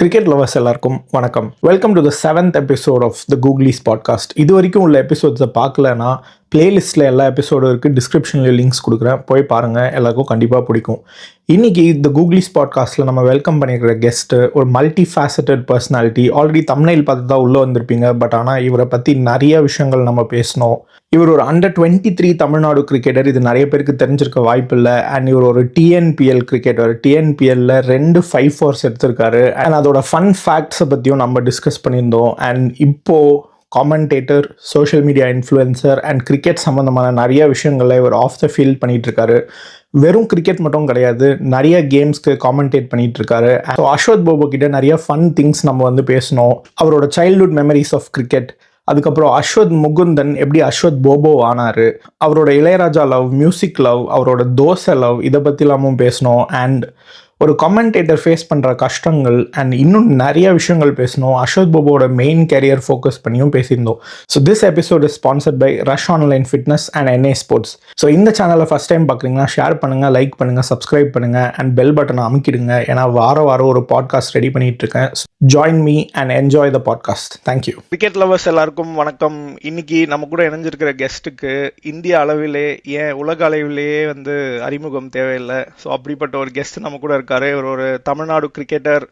Cricket lovers எல்லாருக்கும் வணக்கம். Welcome to the 7th episode of the googlies podcast. இது வரைக்கும் உள்ள எபிசோட்ஸை பார்க்கலன்னா பிளேலிஸ்ட்டில் எல்லா எபிசோடும் இருக்குது, டிஸ்கிரிப்ஷனில் லிங்க்ஸ் கொடுக்குறேன், போய் பாருங்கள், எல்லாருக்கும் கண்டிப்பாக பிடிக்கும். இன்றைக்கி இந்த கூகுளிஸ் பாட்காஸ்ட்டில் நம்ம வெல்கம் பண்ணியிருக்கிற கெஸ்ட்டு ஒரு multi faceted personality. Already thumbnail பார்த்து தான் உள்ளே வந்திருப்பீங்க, பட் ஆனால் இவரை பற்றி நிறைய விஷயங்கள் நம்ம பேசணும். இவர் ஒரு அண்டர் 23 தமிழ்நாடு கிரிக்கெட்டர், இது நிறைய பேருக்கு தெரிஞ்சிருக்க வாய்ப்பு இல்லை. அண்ட் இவர் ஒரு டிஎன்பிஎல் கிரிக்கெட்டர், டிஎன்பிஎல்ல 2 5-4s எடுத்திருக்காரு. அண்ட் அதோட ஃபன் ஃபேக்ட்ஸை பற்றியும் நம்ம டிஸ்கஸ் பண்ணியிருந்தோம். அண்ட் இப்போது commentator, social media influencer and cricket சம்மந்தமான நிறைய விஷயங்களில் இவர் ஆஃப் த ஃபீல்ட் பண்ணிகிட்ருக்காரு. வெறும் கிரிக்கெட் மட்டும் கிடையாது, நிறைய கேம்ஸ்க்கு காமெண்டேட் பண்ணிகிட்ருக்காரு. ஸோ அஸ்வத் போபோ கிட்ட நிறைய ஃபன் திங்ஸ் நம்ம பேசணும். அவரோட சைல்ட்ஹுட் மெமரிஸ் ஆஃப் கிரிக்கெட், அதுக்கப்புறம் அஸ்வத் முகுந்தன் எப்படி அஸ்வத் போபோ ஆனார், அவரோட இளையராஜா லவ், மியூசிக் லவ், அவரோட தோசை லவ், இதை பற்றிலாமும் பேசணும். அண்ட் ஒரு கமெண்டேட்டர் ஃபேஸ் பண்ணுற கஷ்டங்கள் அண்ட் இன்னும் நிறைய விஷயங்கள் பேசணும். அஸ்வத் போபோட மெயின் கேரியர் ஃபோக்கஸ் பண்ணியும் பேசியிருந்தோம். So this episode is sponsored by rush online fitness and NA sports. So இந்த சேனலை ஃபஸ்ட் டைம் பார்க்குறீங்கன்னா ஷேர் பண்ணுங்கள், லைக் பண்ணுங்கள், சப்ஸ்கிரைப் பண்ணுங்கள் அண்ட் பெல் பட்டனை அமுக்கிடுங்க. ஏன்னா வாரம் ஒரு பாட்காஸ்ட் ரெடி பண்ணிட்டு இருக்கேன். Join me and enjoy the podcast. Thank you. Cricket lovers எல்லாருக்கும் வணக்கம். இன்னைக்கு நம்ம கூட இணைஞ்சிருக்கிற கெஸ்ட்டுக்கு இந்திய அளவிலே ஏன் உலக அளவிலேயே அறிமுகம் தேவையில்லை. ஸோ அப்படிப்பட்ட ஒரு கெஸ்ட் நம்ம கூட இருக்காரு. இவர் ஒரு தமிழ்நாடு கிரிக்கெட்டர்,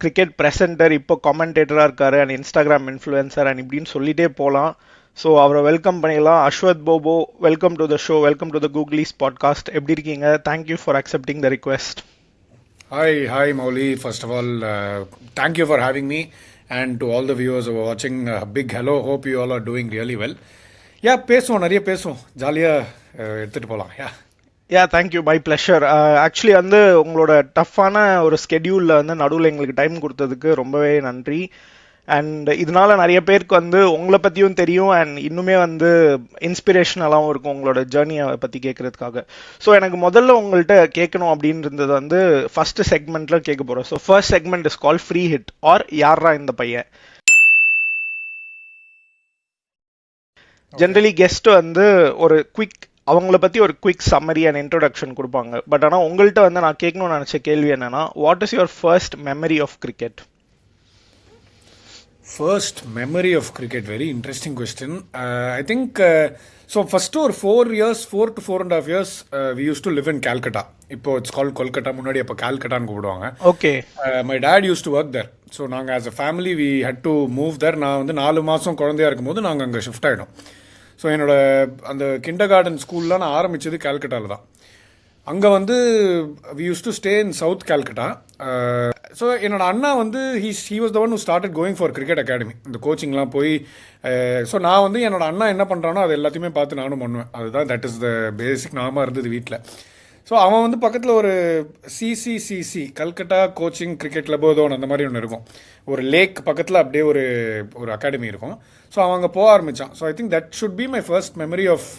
கிரிக்கெட் பிரசன்டர், இப்போ கமெண்டேட்டராக இருக்காரு அண்ட் இன்ஸ்டாகிராம் இன்ஃப்ளூயன்சர் அண்ட் இப்படின்னு சொல்லிட்டே போகலாம். ஸோ அவரை வெல்கம் பண்ணிடலாம். Ashwath Bobo, welcome to the show, welcome to the googlies podcast. எப்படி இருக்கீங்க? Thank you for accepting the request. Hi Mauli. First of all, thank you for having me, and to all the viewers who are watching, big hello. Hope you all are doing really well. பேசுவோம், நிறைய பேசுவோம், ஜாலியாக எடுத்துகிட்டு போகலாம். Thank you, my pleasure. Actually உங்களோட டஃப்பான ஒரு ஸ்கெடியூலில் நடுவில் எங்களுக்கு டைம் கொடுத்ததுக்கு ரொம்பவே நன்றி. அண்ட் இதனால நிறைய பேருக்கு உங்களை பற்றியும் தெரியும் அண்ட் இன்னுமே இன்ஸ்பிரேஷனலாகவும் இருக்கும் உங்களோட ஜேர்னியை பற்றி கேட்குறதுக்காக. ஸோ எனக்கு முதல்ல உங்கள்கிட்ட கேட்கணும் அப்படின்னு இருந்தது ஃபர்ஸ்ட் செக்மெண்ட்டில் கேட்க போகிறோம். So first segment is call free hit or யாரா இந்த பையன். ஜென்ரலி கெஸ்ட் ஒரு குவிக் அவங்கள பற்றி ஒரு குவிக் சம்மரி அண்ட் இன்ட்ரோடக்ஷன் கொடுப்பாங்க. பட் ஆனால் உங்கள்கிட்ட நான் கேட்கணும்னு நினச்ச கேள்வி என்னன்னா, what is your first memory of cricket? First memory of cricket, very interesting question. I think so first ஒரு 4 to 4.5 years we used to live in Calcutta. இப்போ it's called Kolkata, முன்னாடி அப்போ கால்கட்டான்னு கூப்பிடுவாங்க. Okay. My dad used to work there. So நாங்கள் as a family we had to move there. நான் 4 மாதம் குழந்தையா இருக்கும்போது நாங்கள் அங்கே ஷிஃப்ட் ஆகிடும். ஸோ என்னோட அந்த கிண்டர் கார்டன் ஸ்கூல்லாம் நான் ஆரம்பித்தது கால்கட்டாவில் தான். அங்கே we used to stay in South Calcutta. So என்னோட அண்ணா he was the one who started going for cricket academy. இந்த கோச்சிங்லாம் போய் ஸோ நான் என்னோட அண்ணா என்ன பண்ணுறானோ அது எல்லாத்தையுமே பார்த்து நானும் பண்ணுவேன். அதுதான் தட் இஸ் த பேசிக் நாம இருந்தது வீட்டில். ஸோ அவன் பக்கத்தில் ஒரு CCCC Calcutta coaching cricket club ஏதோ அந்த மாதிரி ஒன்று இருக்கும். ஒரு லேக் பக்கத்தில் அப்படியே ஒரு அகாடமி இருக்கும். ஸோ அவன் அங்கே போக ஆரம்பித்தான். So I think that should be my first memory of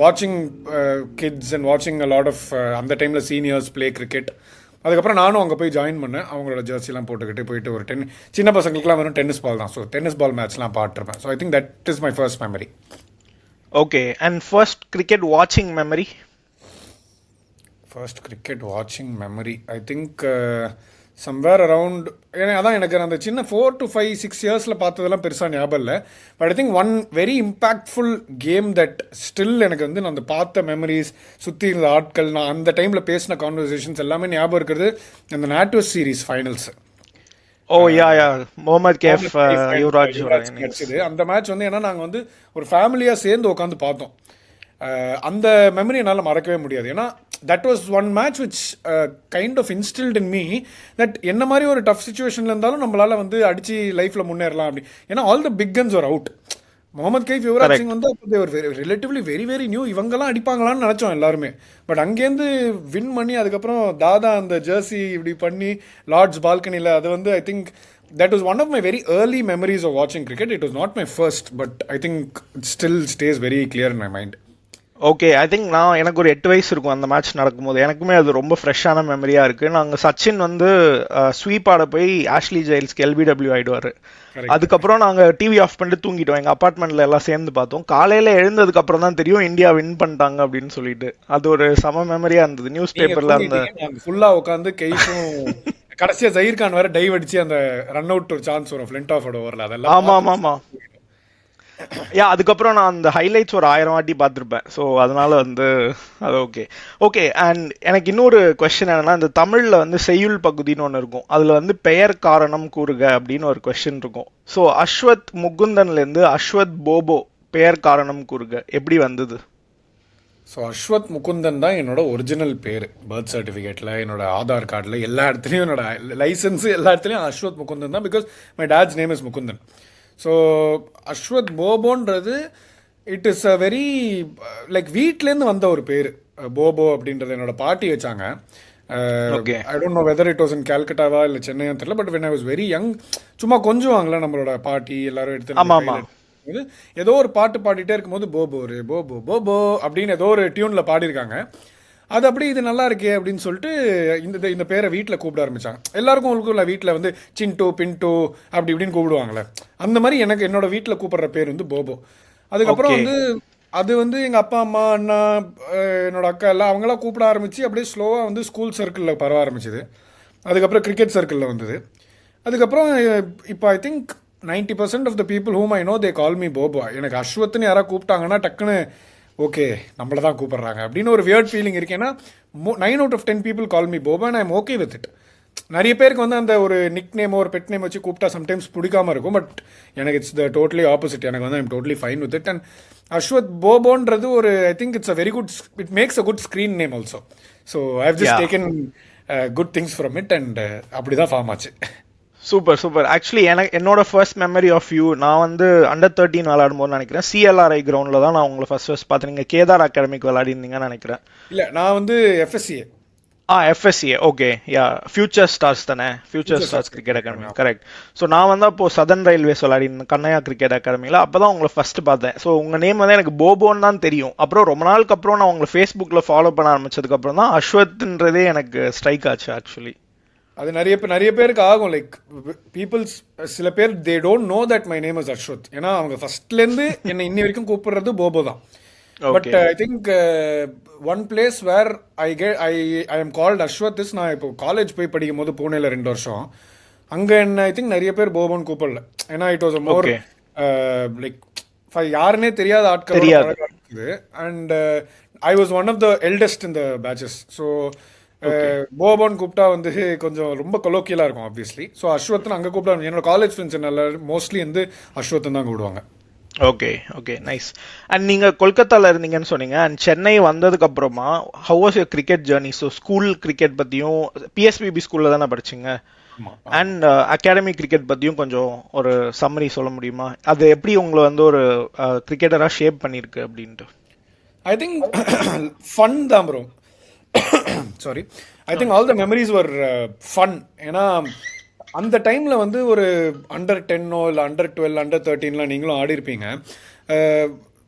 வாட்சிங் கிட்ஸ் அண்ட் வாட்சிங் அ லாட் ஆஃப் அந்த டைமில் சீனியர்ஸ் ப்ளே கிரிக்கெட். அதுக்கப்புறம் நானும் அங்கே போய் ஜாயின் பண்ணேன். அவங்களோட ஜெர்சிலாம் போட்டுக்கிட்டு போயிட்டு ஒரு சின்ன பசங்களுக்குலாம் வெறும் டென்னிஸ் பால் தான். ஸோ டென்னிஸ் பால் மேட்ச்லாம் பார்த்துருப்பேன். So I think that is my first memory. Okay. And first cricket வாட்சிங் மெமரி? ஃபர்ஸ்ட் கிரிக்கெட் வாட்சிங் memory I think somewhere around, அதான் எனக்கு அந்த சின்ன 4 to 5, 6 இயர்ஸில் பார்த்ததெல்லாம் பெருசாக ஞாபகம் இல்லை. But I think one very impactful game that still எனக்கு நான் அந்த பார்த்த மெமரிஸ், சுற்றி இருந்த ஆட்கள், நான் அந்த டைமில் பேசின கான்வர்சேஷன்ஸ் எல்லாமே ஞாபகம் இருக்கிறது அந்த NatWest series finals. Mohammad Kaif Yuvraj கிடைச்சது. அந்த மேட்ச் ஏன்னா நாங்கள் ஒரு ஃபேமிலியாக சேர்ந்து உட்காந்து பார்த்தோம். அந்த மெமரி என்னால் மறக்கவே முடியாது. ஏன்னா that was one match which kind of instilled in me that என்ன மாதிரி ஒரு டஃப் சிச்சுவேஷனில் இருந்தாலும் நம்மளால் அடித்து லைஃப்பில் முன்னேறலாம் அப்படி. ஏன்னா all the big guns are out. Mohammed Kaif, Yuvraj Singh ஒரு ரிலேட்டிவ்லி வெரி வெரி நியூ. இவங்கெல்லாம் அடிப்பாங்களான்னு நினச்சோம் எல்லாருமே. பட் அங்கேருந்து வின் பண்ணி அதுக்கப்புறம் தாதா அந்த ஜெர்சி இப்படி பண்ணி லார்ட்ஸ் பால்கனியில் அது I think that was one of my very early memories of watching cricket. It was not my first, but I think it still stays very clear in my mind. Okay. I think எனக்கு ஒரு 8 வயசு இருக்கும் அந்த match நடக்கும்போது. எனக்குமே அது ரொம்ப ஃப்ரெஷ்ஷான மெமரியாக இருக்குது. நாங்கள் சச்சின் ஸ்வீப் ஆட போய் ஆஷ்லி ஜெயில்ஸ்க்கு LBW ஆகிடுவார். அதுக்கப்புறம் நாங்கள் டிவி ஆஃப் பண்ணிட்டு தூங்கிட்டோம். எங்கள் அப்பார்ட்மெண்ட்டில் எல்லாம் சேர்ந்து பார்த்தோம். காலையில் எழுந்ததுக்கு அப்புறம் தான் தெரியும் இந்தியா வின் பண்ணிட்டாங்க அப்படின்னு சொல்லிட்டு. அது ஒரு சம மெமரியாக இருந்தது. நியூஸ் பேப்பரில் அந்த ஃபுல்லாக உட்காந்து கைக்கும் கடைசியா ஜஹீர் கான் வேற டைவ் அடிச்சு அந்த ரன் அவுட் ஒரு சான்ஸ் வரும் ஃபிளின்ட் ஆஃபோட ஓவர்ல, அதெல்லாம் ஆமா ஆமா ஆமா அதுக்கப்புறம் நான் அந்த ஹைலைட்ஸ் ஒரு 1000 வாட்டி பார்த்துருப்பேன். ஸோ அதனால வந்து அது ஓகே ஓகே. அண்ட் எனக்கு இன்னொரு கொஸ்டின் என்னன்னா, இந்த தமிழ்ல வந்து செய்யுள் பகுதின்னு ஒன்று இருக்கும், அதுல வந்து பெயர் காரணம் கூறுக அப்படின்னு ஒரு கொஸ்டின் இருக்கும். ஸோ அஸ்வத் முகுந்தன்ல இருந்து அஸ்வத் போபோ பெயர் காரணம் கூறுக எப்படி வந்தது? ஸோ அஸ்வத் முகுந்தன் தான் என்னோட ஒரிஜினல் பேர். பர்த் சர்டிஃபிகேட்டில், என்னோட ஆதார் கார்டில், எல்லா இடத்துலையும், என்னோட லைசன்ஸு எல்லா இடத்துலையும் அஸ்வத் முகுந்தன் தான். Because my dad's name is Mukundan. So Ashwath போபோன்றது it is a very like வீட்லேருந்து வந்த ஒரு பேர். போபோ அப்படின்றது என்னோட பாட்டி வச்சாங்க. I don't know whether it was in கால்கட்டாவா இல்லை சென்னையான்னு தெரியல. But when I was very young, சும்மா கொஞ்சுவாங்களே நம்மளோட பாட்டி எல்லாரும் எடுத்து, ஏதோ ஒரு பாட்டு பாடிட்டே இருக்கும்போது போபோ ரே போபோ போபோ அப்படின்னு ஏதோ ஒரு டியூன்ல பாடியிருக்காங்க. அது அப்படி இது நல்லா இருக்கே அப்படின்னு சொல்லிட்டு இந்த பேரை வீட்டில் கூப்பிட ஆரம்பிச்சாங்க. எல்லாருக்கும் உங்களுக்கும் இல்லை வீட்டில் வந்து சின்ட்டு பின்ட்டு அப்படி இப்படின்னு கூப்பிடுவாங்களே, அந்த மாதிரி எனக்கு என்னோட வீட்டில் கூப்பிடுற பேர் வந்து போபோ. அதுக்கப்புறம் வந்து அது வந்து எங்கள் அப்பா அம்மா அண்ணா என்னோட அக்கா எல்லாம் அவங்களாம் கூப்பிட ஆரம்பிச்சு அப்படியே ஸ்லோவாக வந்து ஸ்கூல் சர்க்கிளில் பரவ ஆரம்பிச்சிது. அதுக்கப்புறம் கிரிக்கெட் சர்க்கிளில் வந்தது. அதுக்கப்புறம் இப்போ I think 90% of the people whom I know they call me Bobo. எனக்கு அஸ்வத்னு யாராவது கூப்பிட்டாங்கன்னா டக்குன்னு ஓகே நம்மள தான் கூப்பிட்றாங்க அப்படின்னு ஒரு வியர்ட் ஃபீலிங் இருக்கு. ஏன்னா 9 out of 10 people call me Bobo and I am okay with it. நிறைய பேருக்கு வந்து அந்த ஒரு நிக் நேமோ ஒரு பெட் நேம் வச்சு கூப்பிட்டா சம்டைம்ஸ் பிடிக்காம இருக்கும். பட் எனக்கு இட்ஸ் த டோட்டலி ஆப்போசிட். எனக்கு வந்து I'm totally fine with it. And Ashwath போபோன்றது ஒரு I think it's a very good, it makes a good screen name also. So I have just taken good things from it and அப்படி தான் form ஆச்சு. Super super. Actually எனக்கு என்னோட first memory of you, நான் வந்து under 13 விளையாடும்போது நினைக்கிறேன் CLRI கிரவுண்டில் தான் நான் உங்களை ஃபர்ஸ்ட் பார்த்தேன். நீங்கள் கேதார் அகாடமிக்கு விளையாடிருந்தீங்கன்னு நினைக்கிறேன். இல்லை, நான் வந்து FSCA. FSCA okay. Yeah, future stars தானே, future stars cricket academy, correct. So நான் வந்து அப்போ சதர்ன் ரயில்வேஸ் விளையாடிருந்தேன் கண்ணையா கிரிக்கெட் அகாடமியில். அப்போ தான் உங்களை ஃபர்ஸ்ட் பார்த்தேன். ஸோ உங்கள் நேம் வந்து எனக்கு போபோன்னு தான் தெரியும். அப்புறம் ரொம்ப நாளுக்கு அப்புறம் நான் உங்களை ஃபேஸ்புக்கில் ஃபாலோ பண்ண ஆரம்பிச்சதுக்கப்புறம் தான் அஸ்வத்ன்றதே எனக்கு ஸ்ட்ரைக் ஆச்சு ஆக்சுவலி. அது நிறைய பேருக்கு ஆகும். லைக் பீப்புள்ஸ் சில பேர் they don't know that my name is Ashwath. ஏன்னா அவங்க ஃபர்ஸ்ட்லேருந்து என்னை இன்னி வரைக்கும் கூப்பிடுறது போபோ தான். But I think one place where I am called Ashwath is, நான் இப்போ காலேஜ் போய் படிக்கும் போது பூனேல 2 வருஷம் அங்கே என்ன ஐ திங்க் நிறைய பேர் போபோன்னு கூப்பிடல. ஏன்னா it was a more like யாருன்னே தெரியாத ஆட்கள் இருக்குது. And I was one of the eldest in the batches. So போபோன்னு கூப்பிட்டா வந்து கொஞ்சம் ரொம்ப கொலோக்கியலாக இருக்கும் ஆப்வியஸ்லி. ஸோ அஸ்வத்னு அங்கே கூப்பிட்டா என்னோட காலேஜ் ஃப்ரெண்ட்ஸ் நல்லா மோஸ்ட்லி வந்து அஸ்வத்னு தான் கூப்பிடுவாங்க. Okay okay nice. அண்ட் நீங்கள் கொல்கத்தாவில் இருந்தீங்கன்னு சொன்னீங்க. அண்ட் சென்னை வந்ததுக்கு அப்புறமா how was your cricket journey? So school cricket பற்றியும் PSBB ஸ்கூலில் தானே படிச்சிங்க, அண்ட் அகாடமி கிரிக்கெட் பற்றியும் கொஞ்சம் ஒரு சம்மரி சொல்ல முடியுமா? அது எப்படி உங்களை வந்து ஒரு கிரிக்கெட்டராக ஷேப் பண்ணியிருக்கு அப்படின்ட்டு? ஐ திங்க் ஃபன் தான் bro. Sorry, I think all the memories were fun. ஏன்னா அந்த டைமில் வந்து ஒரு அண்டர் 10 இல்லை அண்டர் 12 அண்டர் 13 நீங்களும் ஆடி இருப்பீங்க.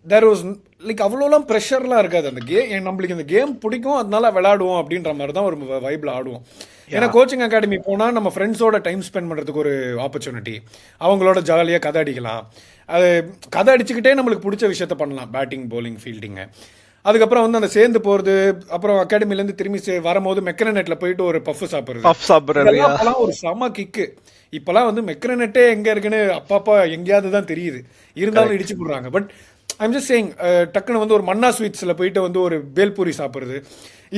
தேர் வாஸ் லைக் அவ்வளோலாம் ப்ரெஷர்லாம் இருக்காது. அந்த நம்மளுக்கு இந்த கேம் பிடிக்கும் அதனால விளையாடுவோம் அப்படின்ற மாதிரி தான் ஒரு வைப்பில் ஆடுவோம். ஏன்னா கோச்சிங் அகாடமி போனால் நம்ம ஃப்ரெண்ட்ஸோட டைம் ஸ்பெண்ட் பண்ணுறதுக்கு ஒரு ஆப்பர்ச்சுனிட்டி, அவங்களோட ஜாலியாக கதை அடிக்கலாம். அது கதை அடிச்சுக்கிட்டே நம்மளுக்கு பிடிச்ச விஷயத்த பண்ணலாம், பேட்டிங் பவுலிங் ஃபீல்டிங்கு. அதுக்கப்புறம் வந்து அந்த சேர்ந்து போகிறது, அப்புறம் அகாடமிலேருந்து திரும்பி வரும்போது மெக்ரனெட்டில் போயிட்டு ஒரு பஃப் சாப்பிட்றது, அப்போலாம் ஒரு செம கிக்கு. இப்போலாம் வந்து மெக்ரனெட்டே எங்கே இருக்குன்னு அப்பப்பா எங்கேயாவது தான் தெரியுது, இருந்தாலும் இடிச்சு போடுறாங்க. பட் ஐம் ஜஸ்ட் சேயிங், டக்குன்னு வந்து ஒரு மன்னா ஸ்வீட்ஸில் போயிட்டு வந்து ஒரு பேல்பூரி சாப்பிட்றது,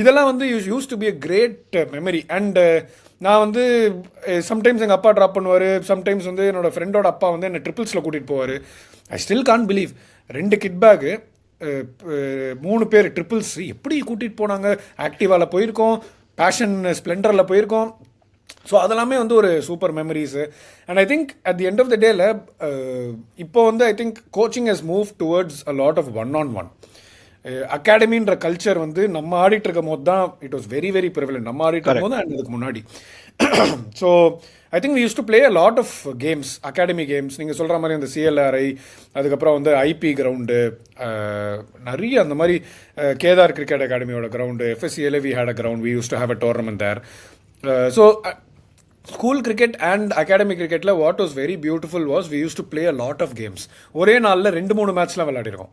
இதெல்லாம் வந்து use to be a great memory. And நான் வந்து சம்டைம்ஸ் எங்கள் அப்பா ட்ராப் பண்ணுவார், சம்டைம்ஸ் வந்து என்னோட ஃப்ரெண்டோட அப்பா வந்து என்னை ட்ரிபிள்ஸில் கூட்டிகிட்டு போவார். I still can't believe 2 kit bag 3 பேர் ட்ரிபிள்ஸ் எப்படி கூட்டிகிட்டு போனாங்க. ஆக்டிவாவில் போயிருக்கோம், பேஷன் ஸ்ப்ளெண்டரில் போயிருக்கோம். ஸோ அதெல்லாமே வந்து ஒரு super memories. And I think at the end of the டேல இப்போ வந்து I think coaching has move towards a lot of 1-on-1. அகாடமின்ற கல்ச்சர் வந்து நம்ம ஆடிட்டு இருக்கும் போது தான் it was very very prevalent. நம்ம ஆடிட்டு இருக்கும் போது அண்ட் இதுக்கு முன்னாடி. So I think we use to play a lot of games, academy games. நீங்கள் சொல்கிற மாதிரி அந்த CLRI, அதுக்கப்புறம் வந்து IP கிரவுண்டு, நிறைய அந்த மாதிரி கேதார் கிரிக்கெட் அகாடமியோட ground, FSCA we had a ground, we use to have a tournament there. So school cricket and academic கிரிக்கெட்டில் what was very beautiful was we use to play a lot of games. ஒரே நாளில் 2-3 மேட்ச்லாம் விளையாடிருக்கோம்.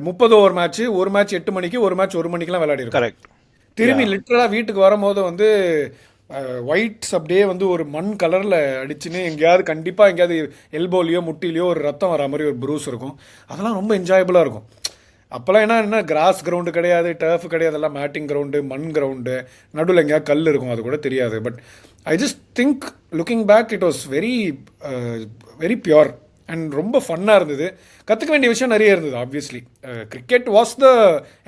30 over match, ஒரு match 8 மணிக்கு, ஒரு match 1 மணிக்கெலாம் விளையாடிருக்கோம். திரும்பி லிட்டரலாக வீட்டுக்கு வரும்போது வந்து ஒயிட்ஸ் அப்படியே வந்து ஒரு மண் கலரில் அடிச்சுன்னு எங்கேயாவது கண்டிப்பாக எங்கேயாவது எல்போலையோ முட்டிலையோ ஒரு ரத்தம் வர மாதிரி ஒரு ப்ரூஸ் இருக்கும். அதெல்லாம் ரொம்ப என்ஜாயபுளாக இருக்கும். அப்போல்லாம் என்ன கிராஸ் கிரவுண்டு கிடையாது, டர்ஃப் கிடையாது, எல்லாம் மேட்டிங் கிரவுண்டு, மண் கிரவுண்டு, நடுவில் எங்கேயாவது கல் இருக்கும், அது கூட தெரியாது. But I just think looking back it was very very pure and ரொம்ப ஃபன்னாக இருந்தது. கற்றுக்க வேண்டிய விஷயம் நிறைய இருந்தது. Obviously cricket was the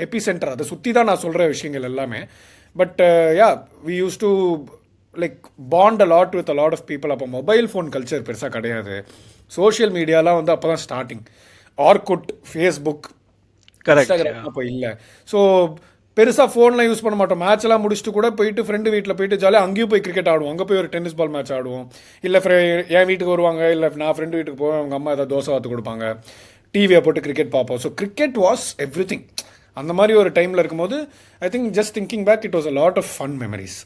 epicentre, அதை சுற்றி தான் நான் சொல்கிற விஷயங்கள் எல்லாமே. But yeah we use to like bond a lot with a lot of people. அப்போ மொபைல் ஃபோன் கல்ச்சர் பெருசாக கிடையாது. சோஷியல் மீடியாலாம் வந்து அப்போ தான் ஸ்டார்டிங். ஆர்குட், ஃபேஸ்புக், இன்ஸ்டாகிராம் அப்போ இல்லை. ஸோ பெருசாக ஃபோன்லாம் யூஸ் பண்ண மாட்டோம். மேட்ச்லாம் முடிச்சுட்டு கூட போயிட்டு ஃப்ரெண்டு வீட்டில் போயிட்டு ஜாலியாக அங்கேயும் போய் கிரிக்கெட் ஆடுவோம். அங்கே போய் ஒரு டென்னிஸ் பால் மேட்ச் ஆடுவோம். இல்லை என் வீட்டுக்கு வருவாங்க, இல்லை நான் ஃப்ரெண்டு வீட்டுக்கு போவேன், அவங்க அம்மா ஏதாவது தோசை வாத்து கொடுப்பாங்க, டிவியை போட்டு கிரிக்கெட் பார்ப்போம். So cricket was everything. அந்த மாதிரி ஒரு டைமில் இருக்கும்போது I think just thinking back it was a lot of fun memories.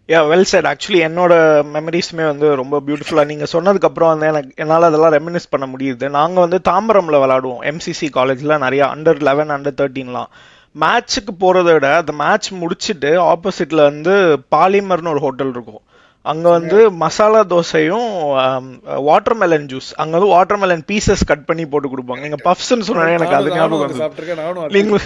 Yeah well said. Actually என்னோட மெமரிஸுமே வந்து ரொம்ப பியூட்டிஃபுல்லாக நீங்கள் சொன்னதுக்கப்புறம் வந்து என்னால் அதெல்லாம் ரெமினிஸ் பண்ண முடியுது. நாங்கள் வந்து தாம்பரமில் விளாடுவோம், எம்சிசி காலேஜில் நிறையா அண்டர் 11 அண்டர் 13லாம். மேட்ச்சுக்கு போகிறத விட அந்த மேட்ச் முடிச்சுட்டு ஆப்போசிட்டில் வந்து பாலிமர்னு ஒரு ஹோட்டல் இருக்கும். அங்கே வந்து மசாலா தோசையும் வாட்டர்மெலன் ஜூஸ், அங்கே வந்து வாட்டர்மெலன் பீசஸ் கட் பண்ணி போட்டு கொடுப்பாங்க. நீங்கள் பஃப்ஸ்ன்னு சொன்னே எனக்கு அது ஞாபகம் வந்து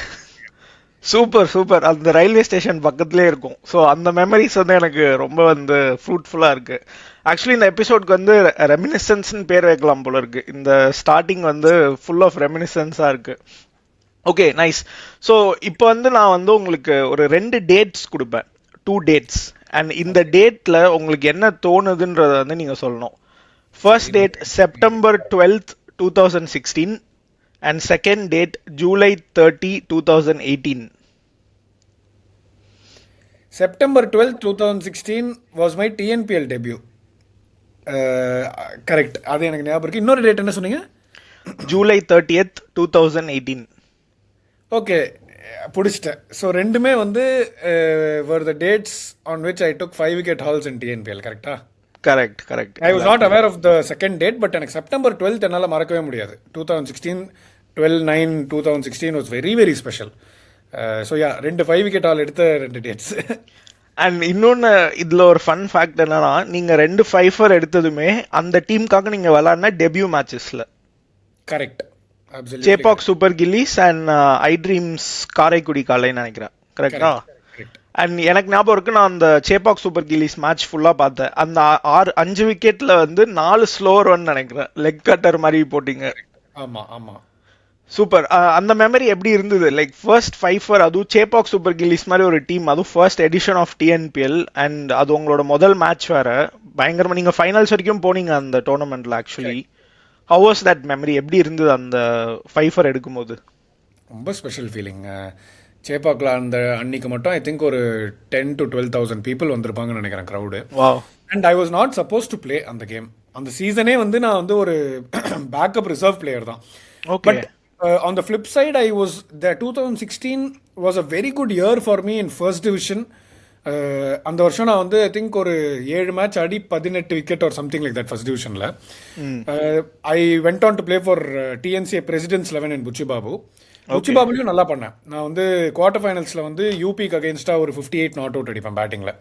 சூப்பர் சூப்பர். அந்த ரயில்வே ஸ்டேஷன் பக்கத்துலேயே இருக்கும். ஸோ அந்த மெமரிஸ் வந்து எனக்கு ரொம்ப வந்து ஃப்ரூட்ஃபுல்லாக இருக்குது. ஆக்சுவலி இந்த எபிசோட்க்கு வந்து ரெமினிசன்ஸ்னு பேர் வைக்கலாம் போல இருக்கு. இந்த ஸ்டார்டிங் வந்து ஃபுல் ஆஃப் ரெமினிசன்ஸாக இருக்குது. Okay nice. ஸோ இப்போ வந்து நான் வந்து உங்களுக்கு ஒரு 2 டேட்ஸ் கொடுப்பேன், 2 டேட்ஸ். அண்ட் இந்த டேட்டில் உங்களுக்கு என்ன தோணுதுன்றத வந்து நீங்கள் சொல்லணும். First date September 12th 2016 and second date July 30, 2018. September 12th 2016 was my TNPL debut. Correct, அது எனக்கு ஞாபகம் இருக்கு. இன்னொரு டேட் என்ன சொன்னீங்க? July 30th 2018. ஓகே, பிடிச்சிட்டேன். ஸோ ரெண்டுமே வந்து were the dates on which I took 5 wicket hauls in TNPL, கரெக்டா? Correct correct. I was not aware of the second date, but எனக்கு செப்டம்பர் 12th என்னால் மறக்கவே முடியாது. 2016 12/9/2016 was very very special. So yeah, 2 5 wicket haul எடுத்த 2 dates. And இன்னொன்று இதில் ஒரு fun fact என்னன்னா, நீங்கள் 2 5 எடுத்ததுமே அந்த டீமுக்காக நீங்கள் விளாட்ன டெபியூ மேட்சஸில். Correct. Chepauk super Gillies and I dreams Karaikudi காலைன்னு நினைக்கிறேன், கரெக்டா? அண்ட் எனக்கு ஞாபகம் இருக்கு, நான் அந்த சேப்பாக் சூப்பர் கில்லிஸ் மேட்ச் ஃபுல்லாக பார்த்தேன். அந்த 5 விக்கெட்டில் வந்து 4 ஸ்லோவர் ரன் நினைக்கிறேன், லெக் கட்டர் மாதிரி போட்டிங்க. ஆமாம் ஆமாம், சூப்பர். அந்த மெமரி எப்படி இருந்தது? லைக் ஃபர்ஸ்ட் 5 அதுவும் சேப்பாக் சூப்பர் கில்லிஸ் மாதிரி ஒரு டீம், அதுவும் first edition of TNPL. And அது உங்களோட முதல் மேட்ச் வேற, பயங்கரமாக நீங்கள் ஃபைனல்ஸ் வரைக்கும் போனீங்க அந்த டோர்னமெண்ட்டில். Actually how was that memory? எப்படி இருந்தது அந்த 5 எடுக்கும்போது? ரொம்ப ஸ்பெஷல் ஃபீலிங். சேப்பாக்கில் அந்த அன்னைக்கு மட்டும் ஐ திங்க் ஒரு 10,000 to 12,000 பீப்புள் வந்திருப்பாங்கன்னு நினைக்கிறேன் crowd. And I was not suppose to play அந்த கேம். அந்த சீசனே வந்து நான் வந்து ஒரு பேக்கப் ரிசர்வ் பிளேயர் தான். But on the flip side I was the 2016 was a very good year for me in first division. அந்த வருஷம் நான் வந்து ஐ திங்க் ஒரு 7 மேட்ச் ஆடி 18 wicket or something like that first டிவிஷனில். I went on to play for TNCA president's 11 in Buchi Babu. புச்சிபாபுலையும் நல்லா பண்ணேன். நான் வந்து குவார்டர் ஃபைனல்ஸில் வந்து யூபிக்கு அகேன்ஸ்டாக ஒரு 58 நாட் அவுட் அடிப்பேன் பேட்டிங்கில்.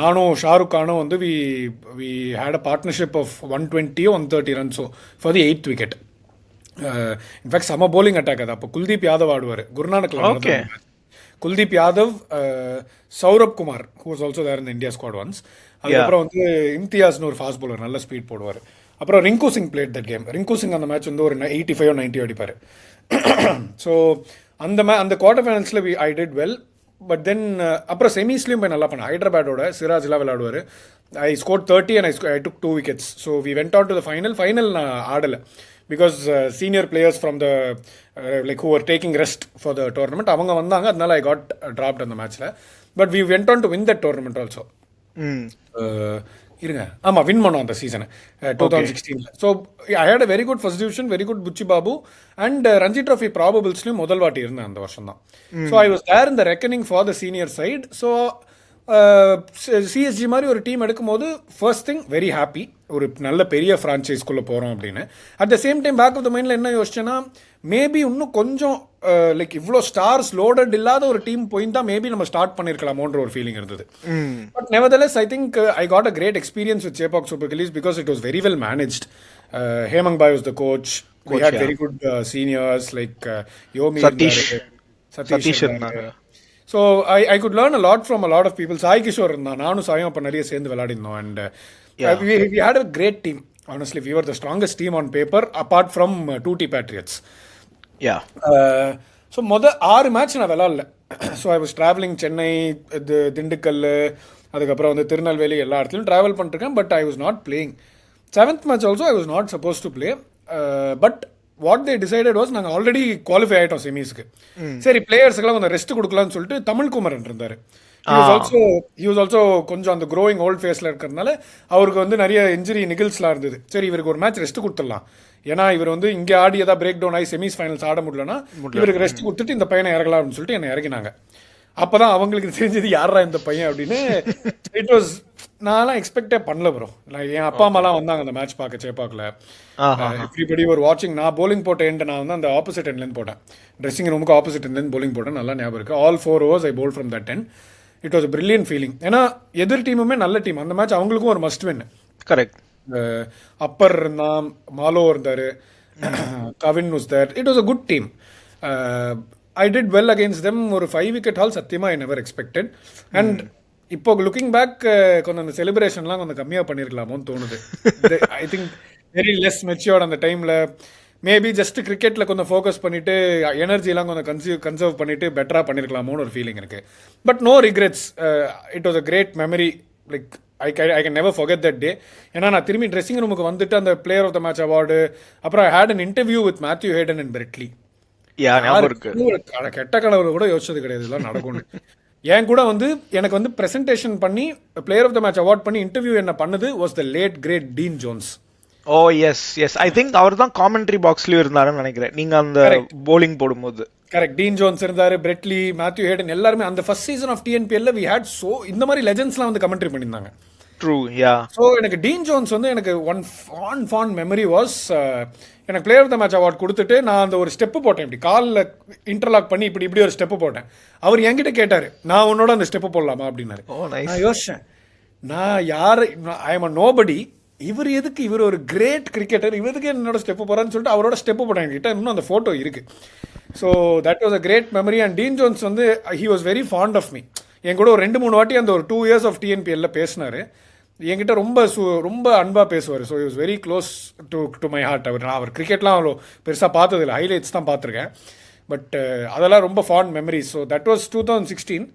நானும் ஷாருக் கானும் வந்து we had a partnership of 120 130 ரன்ஸோ for the 8th wicket. In fact செம போலிங் அட்டாக் அது. அப்போ குல்தீப் யாதவ் ஆடுவார் குருநானக்ல. Kuldeep Yadav, Saurabh Kumar who was also there in India squad once. அதுக்கப்புறம் வந்து இம்தியாஸ்னு ஒரு ஃபாஸ்ட் பவுலர், நல்ல ஸ்பீட் போடுவார். அப்புறம் Rinku Singh played that game. Rinku Singh அந்த மேட்ச் வந்து ஒரு 85 or 90 அடிப்பார். ஸோ அந்த குவார்டர் ஃபைனல்ஸில் I did well. But then அப்புறம் செமிஸ்லேயும் போய் நல்லா பண்ணேன். ஹைதராபாடோட சிராஜ்லாம் விளையாடுவார். I score 30 and I took 2 wickets. So we went on to the final நான் ஆடலை because senior players from the like who are taking rest for the tournament அவங்க வந்தாங்க. அதனால ஐ காட் ட்ராப்ட் அந்த மேட்ச்சில். But we went on to win that tournament also. இருங்க, ஆமாம், win பண்ணோம் அந்த சீசனை 2016. So I had a very good first division, very good Buchi Babu and Ranji trophy ப்ராபபிள்ஸ்லையும் முதல் வாட்டி இருந்தேன் அந்த வருஷம் தான். So I was there in the reckoning for the senior side. So CSG மாதிரி ஒரு டீம் எடுக்கும்போது ஃபர்ஸ்ட் திங் வெரி ஹாப்பி, ஒரு நல்ல பெரிய ஃப்ரான்ச்சைஸ்குள்ளே போகிறோம் அப்படின்னு. At the same time back of the மைண்டில் என்ன யோசிச்சேன்னா, மேபி இன்னும் கொஞ்சம் லைக் இவ்வளோ ஸ்டார்ஸ் லோடட் இல்லாத ஒரு டீம் போயிருந்தா மேபி நம்ம ஸ்டார்ட் பண்ணியிருக்கலாமோன்ற ஒரு ஃபீலிங் இருந்தது. But nevertheless I think I got a great experience with Chepauk super gillies because it was very well managed. Hemang bhai was the coach. We had very good seniors like Yomi, Satish. So I could learn a lot from a lot of people. Sai Kishore இருந்தான், நானும் சாயும் அப்போ நிறைய சேர்ந்து விளையாடிருந்தோம். And we had a great team. Honestly, we were the strongest team on paper apart from 2T Patriots. Yeah. So மொத 6 match நான் விளையாடல. So I was traveling Chennai, Dindigul, அதுக்கப்புறம் வந்து திருநெல்வேலி, எல்லா இடத்துலையும் ட்ராவல் பண்ணிருக்கேன். But I was not playing. 7th match also I was not supposed to play. But what they decided was, நாங்கள் already qualify ஆகிட்டோம் செமிஸ்க்கு. சரி பிளேயர்ஸுக்கெல்லாம் கொஞ்சம் ரெஸ்ட் கொடுக்கலான்னு சொல்லிட்டு தமிழ் குமரன் இருந்தார். he was also கொஞ்சம் அந்த க்ரோயிங் ஓல்ட் ஃபேஸில் இருக்கிறதுனால அவருக்கு வந்து நிறைய இன்ஜுரி நிகழ்ஸ்லாம் இருந்தது. சரி இவருக்கு ஒரு மேட்ச் ரெஸ்ட் கொடுத்துடலாம், ஏன்னா இவர் வந்து இங்கே ஆடி ஏதாவது பிரேக் டவுன் ஆகி செமிஸ் ஃபைனல்ஸ் ஆட முடியலன்னா இவருக்கு ரெஸ்ட் கொடுத்துட்டு இந்த பையனை இறங்கலாம்னு சொல்லிட்டு என்னை இறங்கினாங்க. அப்போதான் அவங்களுக்கு தெரிஞ்சது யாரா இந்த பையன் அப்படின்னு. இட் வாஸ், நான்லாம் எக்ஸ்பெக்டே பண்ணல ப்ரோ. என் அப்பா அம்மாலாம் வந்தாங்க அந்த மேட்ச் பார்க்க சேப்பாக்கில். எவ்ரிபடி ஒரு வாட்சிங். நான் போலிங் போட்ட எண்ட் நான் வந்து அந்த ஆப்போசிட் எண்ட்லேருந்து போட்டேன், ட்ரெஸ்ஸிங் ரூமுக்கு ஆப்போசிட் எண்ட்லேருந்து போலிங் போட்டேன். நல்லா ஞாபகம் இருக்குது. All 4 overs I bowl from that end. It was a brilliant feeling. ஏன்னா எதிர் டீமுமே நல்ல டீம். அந்த மேட்ச் அவங்களுக்கும் ஒரு மஸ்ட் வின். கரெக்ட். அப்பர் இருந்தான், மாலோ இருந்தார், Kavin was there. It was a good team. I did well against them. ஒரு 5 wicket haul சத்தியமாக I never expected. And இப்போ லுக்கிங் பேக் கொஞ்சம் அந்த செலிப்ரேஷன்லாம் கொஞ்சம் கம்மியாக பண்ணியிருக்கலாமோன்னு தோணுது. I think very less matured அந்த டைமில். மேபி ஜஸ்ட் கிரிக்கெட்டில் கொஞ்சம் ஃபோக்கஸ் பண்ணிவிட்டு எனர்ஜிலாம் கொஞ்சம் கன்சர்வ் பண்ணிவிட்டு பெட்டராக பண்ணியிருக்கலாமோன்னு ஒரு ஃபீலிங் இருக்குது. But no regrets. It was a great memory. Like I can never forget that day. ஏன்னா நான் திரும்பி ட்ரெஸ்ஸிங் ரூமுக்கு வந்துட்டு அந்த player of the match award, அப்புறம் I had an interview with Matthew Hayden and Brett Lee. கெட்ட கனவுல கூட யோசிச்சது கிடையாது இதெல்லாம் நடக்கும்னு. என் கூட வந்து எனக்கு வந்து பிரசன்டேஷன் பண்ணி player of the match award பண்ணி இன்டர்வியூ என்ன பண்ணது was the late great Dean Jones. Oh yes yes, I think அவர் தான் காமெண்ட்ரி பாக்ஸ்லயும் இருந்தாருன்னு நினைக்கிறேன் நீங்க அந்த போலிங் போடும்போது. கரெக்ட். டீன் ஜோன்ஸ் இருந்தாரு, பிரெட்லி, மேத்யூ ஹேடன், எல்லாருமே அந்த ஃபர்ஸ்ட் சீசன் ஆஃப் டிஎன்பிஎல்ல வி ஹேட் சோ இந்த மாதிரி லெஜெண்ட்ஸ்லாம் வந்து கமெண்ட்ரி பண்ணியிருந்தாங்க. True, yeah. ஸோ எனக்கு டீன் ஜோன்ஸ் வந்து எனக்கு ஒன் ஃபாண்ட் மெமரி வாஸ், எனக்கு player of the match award கொடுத்துட்டு நான் அந்த ஒரு ஸ்டெப்பு போட்டேன், இப்படி காலில் இன்டர்லாக் பண்ணி இப்படி ஒரு ஸ்டெப்பு போட்டேன். அவர் என்கிட்ட கேட்டார், நான் உன்னோட அந்த ஸ்டெப்பு போடலாமா அப்படின்னாரு. நான் யோசிச்சேன், நான் யார், ஐ எம் அ நோபடி, இவர் எதுக்கு, இவர் ஒரு கிரேட் கிரிக்கெட்டர், இவருக்கு என்னோட ஸ்டெப்பு போகிறான்னு சொல்லிட்டு அவரோட ஸ்டெப்பு போட்டேன். என்கிட்ட இன்னும் அந்த ஃபோட்டோ இருக்குது. So that was a great memory. And Dean Jones வந்து he was very fond of me. என் கூட ஒரு 2-3 வாட்டி அந்த ஒரு 2 years ஆஃப் டிஎன்பிஎல்ல பேசினார். என்கிட்ட ரொம்ப அன்பாக பேசுவார். So is very close to my heart. அவர் கிரிக்கெட்லாம் அவ்வளோ பெருசாக பார்த்ததில்லை, ஹைலைட்ஸ் தான் பார்த்துருக்கேன். பட் அதெல்லாம் ரொம்ப fond memories. So that was 2016.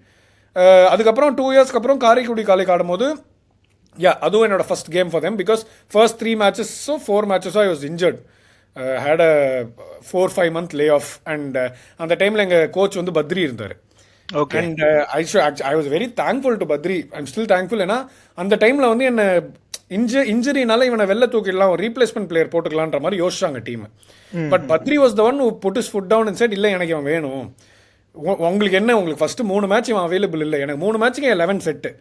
அதுக்கப்புறம் 2 yearsக்கு அப்புறம் காரைக்குடி காலைக்கு ஆடும்போது, அதுவும் என்னோட first game for them. Because first 3 matches-ஓ 4 matches-ஓ I was injured. Had a 4-5 month lay off. And அந்த டைமில் எங்கள் கோச் வந்து பத்ரி இருந்தார். Okay. And I was very thankful to Badri. I'm still thankful. ஏன்னா அந்த டைமில் வந்து என்ன இன்ஜுரினால இவனை வெளில தூக்கிடலாம், ஒரு ரீப்ளேஸ்மெண்ட் பிளேயர் போட்டுக்கலான்ற மாதிரி யோசிச்சாங்க team. But Badri was the one who put his foot down and said, இல்லை எனக்கு இவன் வேணும். உங்களுக்கு என்ன, உங்களுக்கு ஃபஸ்ட்டு 3 match இவன் அவைலபிள் இல்லை, எனக்கு 3 matchக்கு 11 செட்டு,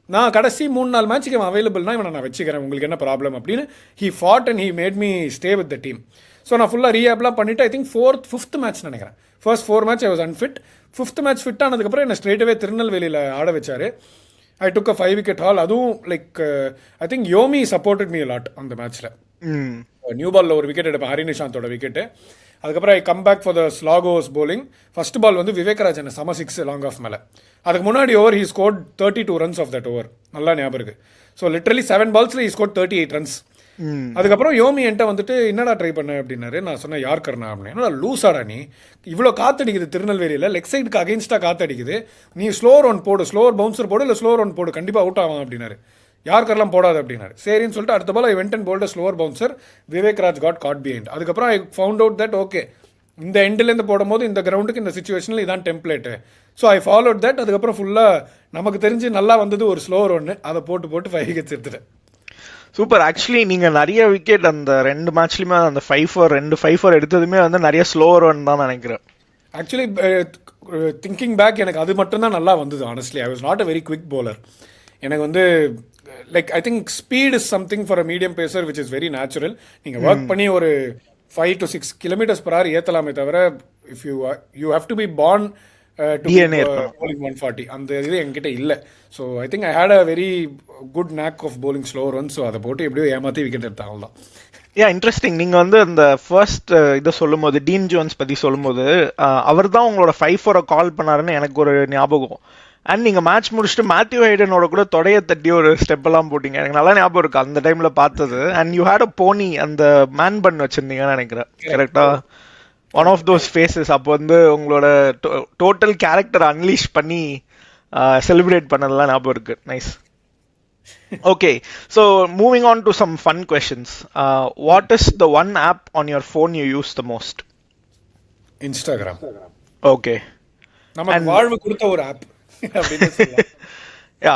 நான் கடைசி 3-4 matchக்கு அவன் அவைலபிள்னா இவனை நான் வச்சுக்கிறேன், உங்களுக்கு என்ன ப்ராப்ளம் அப்படின்னு he fought and he made me stay with the team. So நான் ஃபுல்லாக ரீஹேப்லாம் பண்ணிவிட்டு ஐ திங்க் 5th match நினைக்கிறேன். First 4 match I was unfit. 5th match fit ஆனதுக்கப்புறம் என்னை ஸ்ட்ரெயிட்டாகவே திருநெல்வேலியில் ஆட வச்சார். I took a 5 wicket haul. அதுவும் லைக் ஐ திங்க் யோமி சப்போர்ட்டட் மீ லாட் அந்த மேட்ச்சில். நியூ பாலில் ஒரு விக்கெட் எடுப்பேன், ஹரிநிஷாந்தோட விக்கெட்டு. அதுக்கப்புறம் I come back for the slog overs bowling. First ball வந்து விவேக் என்ன செம 6 லாங் ஆஃப் மேலே. அதுக்கு முன்னாடி over he scored 32 runs off that over. நல்லா ஞாபகம் இருக்குது. So literally 7 balls he scored 38 runs. அதுக்கப்புறம் யோமி என்கிட்ட வந்துட்டு என்னடா ட்ரை பண்ண அப்படின்னாரு. நான் சொன்னேன் யார்கர்னா அப்படின்னு. என்னடா லூஸாடா நீ, இவ்வளோ காத்தடிக்குது திருநெல்வேலியில், லெக் சைடுக்கு அகெயின்ஸ்டாக காத்தடிக்குது, நீ ஸ்லோவர் ஒன் போடு, ஸ்லோவர் பவுன்சர் போடு, இல்லை ஸ்லோவர் ஒன் போடு, கண்டிப்பாக அவுட் ஆகும் அப்படின்னாரு. யார்கர்லாம் போடாது அப்படின்னாரு. சரின்னு சொல்லிட்டு அடுத்த ball I went and bowled slower bouncer, Vivek Raj caught caught behind. அதுக்கப்புறம் I found out that okay இந்த எண்ட்லேருந்து போடும்போது இந்த கிரவுண்டுக்கு இந்த சுச்சுவேஷனில் இதான் template. So I followed that. அதுக்கப்புறம் ஃபுல்லாக நமக்கு தெரிஞ்சு நல்லா வந்தது ஒரு ஸ்லோவர் ஒன்று, அதை போட்டு 5 wickets எடுத்துட்டேன். சூப்பர். ஆக்சுவலி நீங்கள் நிறைய விக்கெட் அந்த 2 matchலையுமே அந்த 5-4 2 5-4 எடுத்ததுமே வந்து நிறைய ஸ்லோவர் ஒன் தான் நினைக்கிறேன். ஆக்சுவலி திங்கிங் பேக் எனக்கு அது மட்டும்தான் நல்லா வந்தது. Honestly I was not a very quick bowler. எனக்கு வந்து like I think speed is something for a medium pacer which is very natural. நீங்கள் ஒர்க் பண்ணி ஒரு 5 to 6 km/h ஏற்றலாமே தவிர if you have to be born to bowling 140 அந்த இது என்கிட்ட இல்லை. So I think I had a very good knack of bowling slow run. ஸோ அதை போட்டு எப்படியோ ஏமாற்றி விக்கெட் எடுத்தாங்க தான். இன்ட்ரெஸ்டிங். நீங்க வந்து அந்த ஃபர்ஸ்ட் இதை சொல்லும் போது டீன் ஜோன்ஸ் பத்தி சொல்லும் போது அவர் தான் உங்களோட 5-4 கால் பண்ணாருன்னு எனக்கு ஒரு ஞாபகம். அண்ட் நீங்க மேட்ச் முடிச்சுட்டு மேத்யூ ஹைடனோட கூட தொடைய தட்டி ஒரு ஸ்டெப் எல்லாம் போட்டீங்க. எனக்கு நல்லா ஞாபகம் இருக்கு அந்த டைம்ல பார்த்தது. And you had a pony, அந்த மேன் பன் வச்சிருந்தீங்கன்னு நினைக்கிறேன். கரெக்டா? One of those faces. அப்போ வந்து உங்களோட டோட்டல் கேரக்டர் அன்லீஷ் பண்ணி செலிப்ரேட் பண்ணதெல்லாம் ஞாபகம் இருக்கு. Nice. Okay, so moving on to some fun questions. What is the one app on your phone you use the most? Instagram. Okay. நமக்கு வாழ்வு கொடுத்த ஒரு ஆப் அப்படின்னு சொல்லலாம்.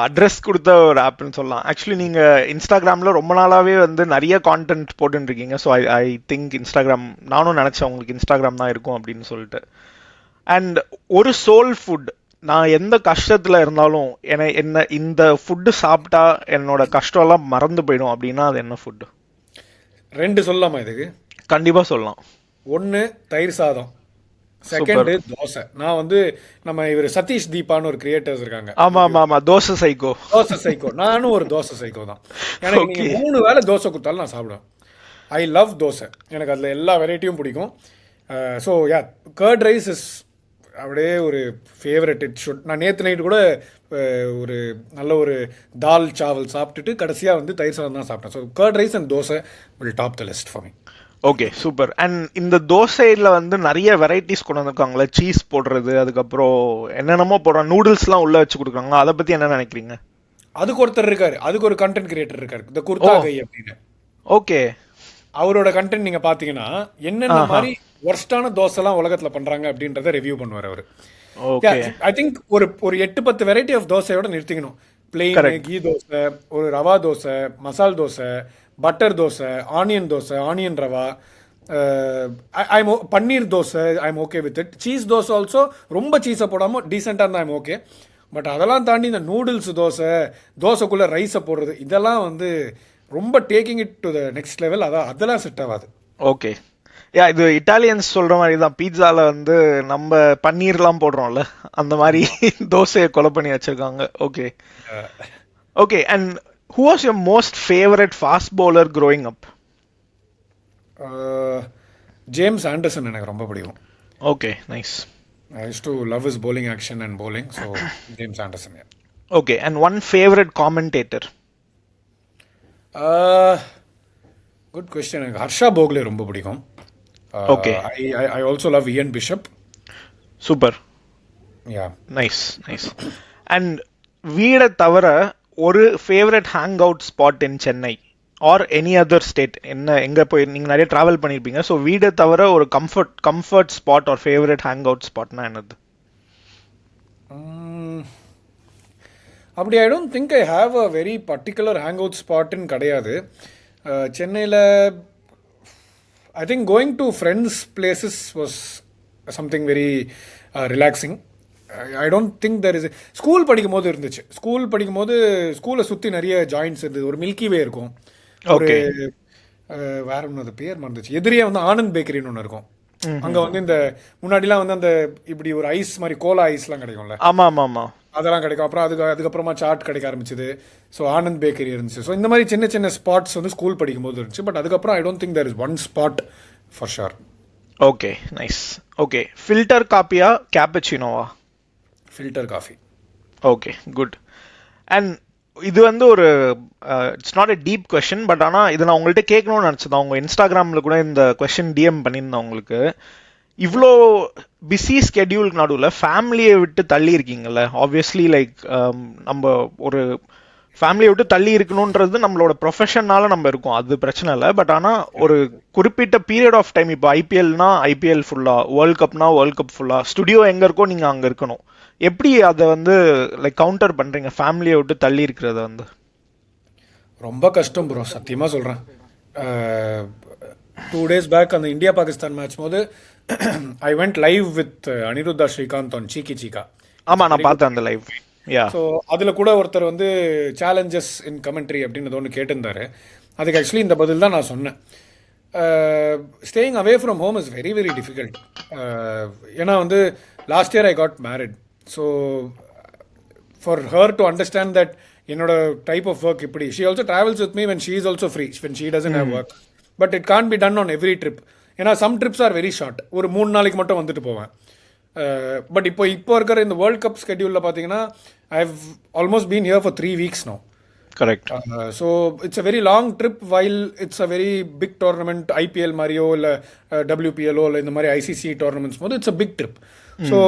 அட்ரஸ் கொடுத்த ஒரு ஆப்னு சொல்லலாம். ஆக்சுவலி நீங்க இன்ஸ்டாகிராம்ல ரொம்ப நாளாவே வந்து நிறைய கான்டென்ட் போட்டுட்டு இருக்கீங்க. ஸோ ஐ திங்க் இன்ஸ்டாகிராம், நானும் நினைச்சேன் உங்களுக்கு இன்ஸ்டாகிராம் தான் இருக்கும் அப்படின்னு சொல்லிட்டு. அண்ட் ஒரு சோல் ஃபுட், நான் எந்த கஷ்டத்துல இருந்தாலும் என்ன இந்த ஃபுட்டு சாப்பிட்டா என்னோட கஷ்டம் எல்லாம் மறந்து போயிடும் அப்படின்னா அது என்ன ஃபுட்டு? 2 சொல்லலாமா இதுக்கு? கண்டிப்பா சொல்லலாம். 1 தயிர் சாதம், செகண்ட் தோசை. நான் வந்து நம்ம இவர் சதீஷ் தீபான்னு ஒரு கிரியேட்டர்ஸ் இருக்காங்க. ஆமா, தோசை சைக்கோ. நானும் ஒரு தோசை சைக்கோ தான். எனக்கு நீங்க 3 வேளை தோசை கொடுத்தாலும் நான் சாப்பிடுவேன். I love dosa. எனக்கு அதுல எல்லா வெரைட்டியும் பிடிக்கும். ஸோ கர்ட் ரைஸ் இஸ் அப்படியே ஒரு ஃபேவரட். It should. நான் நேற்று நைட்டு கூட ஒரு நல்ல ஒரு தால் சாவல் சாப்பிட்டுட்டு கடைசியாக வந்து தயிர் சாதம் தான் சாப்பிட்டேன். So curd rice and dosa will top the list for me. Okay, super. And இந்த தோசையில் வந்து நிறைய வெரைட்டிஸ் கொண்டு வந்திருக்காங்களே, சீஸ் போடுறது, அதுக்கப்புறம் என்னென்னமோ போடுறாங்க, நூடுல்ஸ்லாம் உள்ள வச்சு கொடுக்குறாங்க. அதை பற்றி என்ன நினைக்கிறீங்க? அதுக்கு ஒருத்தர் இருக்காரு, அதுக்கு ஒரு கண்டென்ட் கிரியேட்டர் இருக்காரு, இந்த குர்தா கை அப்படின்னு. ஓகே. அவரோட கண்டென்ட் நீங்க பாத்தீங்கன்னா என்னென்ன மாதிரி ஒர்ஸ்டான தோசைலாம் உலகத்துல பண்றாங்க அப்படின்றத ரிவ்யூ பண்ணுவார் அவரு. ஐ திங்க் ஒரு 8-10 வெரைட்டி ஆஃப் தோசையோட நிறுத்திக்கணும். பிளெயின் கீ தோசை, ஒரு rava dosa, masal dosa, butter dosa, onion dosa, onion rava, paneer dosa, I am okay with it. Cheese dosa also ரொம்ப சீஸை போடாமல் டீசெண்டாக இருந்தால் ஐ எம் ஓகே. பட் அதெல்லாம் தாண்டி இந்த நூடுல்ஸ் தோசைக்குள்ளே ரைஸை போடுறது, இதெல்லாம் வந்து ரொம்ப taking it to the next level. அதெல்லாம் செட் ஆகாது. ஓகே. இது இட்டாலியன்ஸ் சொல்ற மாதிரி தான். பீட்சால வந்து நம்ம பன்னீர்லாம் போடுறோம்ல, அந்த மாதிரி தோசையை கொலை பண்ணி வச்சிருக்காங்க. Okay. Okay. And who was your most favorite fast bowler growing up? James Anderson எனக்கு ரொம்ப பிடிக்கும். Okay, nice. I used to love his bowling action and bowling, so James Anderson. Yeah. Okay, and one favorite commentator? Good question. எனக்கு ஹர்ஷா போக்லே ரொம்ப பிடிக்கும். Okay. I also love Ian Bishop. Super. Yeah. Nice. And வீட தவிர ஒரு favourite hang out spot in Chennai or any other state என்ன? எங்கே போய் நீங்கள் நிறைய ட்ராவல் பண்ணியிருப்பீங்க. ஸோ வீடை தவிர ஒரு comfort spot or favourite hang out ஸ்பாட்னா என்னது? அப்படி I don't think I have a very particular hang out ஸ்பாட்டுன்னு கிடையாது. சென்னையில் I think going to friends places was something very relaxing. I don't think there is. School படிக்கும் போது இருந்துச்சு. ஸ்கூலை சுற்றி நிறைய ஜாயின்ட்ஸ் இருந்தது. ஒரு மில்கி வே இருக்கும், ஒரு வேற ஒன்று, அது பேர் மறந்துச்சு. எதிரியே வந்து ஆனந்த் பேக்கரின்னு ஒன்று இருக்கும். அங்கே வந்து இந்த முன்னாடிலாம் வந்து அந்த இப்படி ஒரு ஐஸ் மாதிரி கோலா ஐஸ்லாம் கிடைக்கும்ல. ஆமாம், அதெல்லாம் கிடைக்கும். அப்புறம் அதுக்கப்புறமா சாட் கிடைக்க ஆரம்பிச்சது. ஸோ ஆனந்த் பேக்கரி இருந்துச்சு. ஸோ இந்த மாதிரி சின்ன சின்ன ஸ்பாட்ஸ் வந்து ஸ்கூல் படிக்கும் போது இருந்துச்சு. பட் அதுக்கப்புறம் I don't think there is one spot for sure. Okay, nice. Okay, filter காப்பியா கேப்பச்சினோவா? Filter coffee. Okay, good. And இது வந்து ஒரு it's not a deep question, but ஆனால் இது நான் உங்கள்கிட்ட கேட்கணும்னு நினச்சதான். உங்கள் இன்ஸ்டாகிராமில் கூட இந்த கொஸ்டின் டிஎம் பண்ணியிருந்தேன் உங்களுக்கு. இவ்வளோ பிஸி ஸ்கெடியூலுக்கு நடுவில் ஃபேமிலியை விட்டு தள்ளி இருக்கீங்கல்ல. ஆப்வியஸ்லி லைக் நம்ம ஒரு ஃபேமிலியை விட்டு தள்ளி இருக்கணுன்றது நம்மளோட ப்ரொஃபஷன்னால நம்ம இருக்கோம், அது பிரச்சனை இல்லை. பட் ஆனால் ஒரு குறிப்பிட்ட பீரியட் ஆஃப் டைம், இப்போ ஐபிஎல்னா ஐபிஎல் ஃபுல்லாக, வேர்ல்ட் கப்னா வேர்ல்ட் கப் ஃபுல்லாக, ஸ்டுடியோ எங்கே இருக்கோ நீங்கள் அங்கே இருக்கணும். எப்படி அதை வந்து லைக் கவுண்டர் பண்ணுறீங்க ஃபேமிலியை விட்டு தள்ளி இருக்கிறத வந்து? ரொம்ப கஷ்டம் ப்ரோ, சத்தியமாக சொல்கிறேன். 2 days பேக் அந்த இந்தியா பாகிஸ்தான் மேட்ச் போது I went live with Anirudha Srikkanth on Cheeky Cheeka. ஆமா, நான் பார்த்தேன் அந்த லைவ். யா, ஸோ அதில் கூட ஒருத்தர் வந்து சேலஞ்சஸ் இன் கமெண்ட்ரி அப்படின்னு ஒன்று கேட்டிருந்தாரு. அதுக்கு ஆக்சுவலி இந்த பதில் தான் நான் சொன்னேன். Staying away from home is very very difficult. ஏன்னா வந்து last year I got married. So for her to understand that என்னோட டைப் ஆஃப் ஒர்க் இப்படி, she also travels with me when she is also free when she doesn't have work. But it can't be done on every trip. ஏன்னா some trips are very short, ஒரு 3 நாளைக்கு மட்டும் வந்துட்டு போவேன். But இப்போ இருக்கிற இந்த வேர்ல்ட் கப் ஸ்கெடியூலில் பார்த்தீங்கன்னா I have almost been here for 3 weeks now. Correct. So it's a very long trip while it's a very big tournament. IPL மாதிரியோ இல்லை WPLO இல்லை இந்த மாதிரி ICC டோர்னமெண்ட்ஸ் போது it's a big trip. So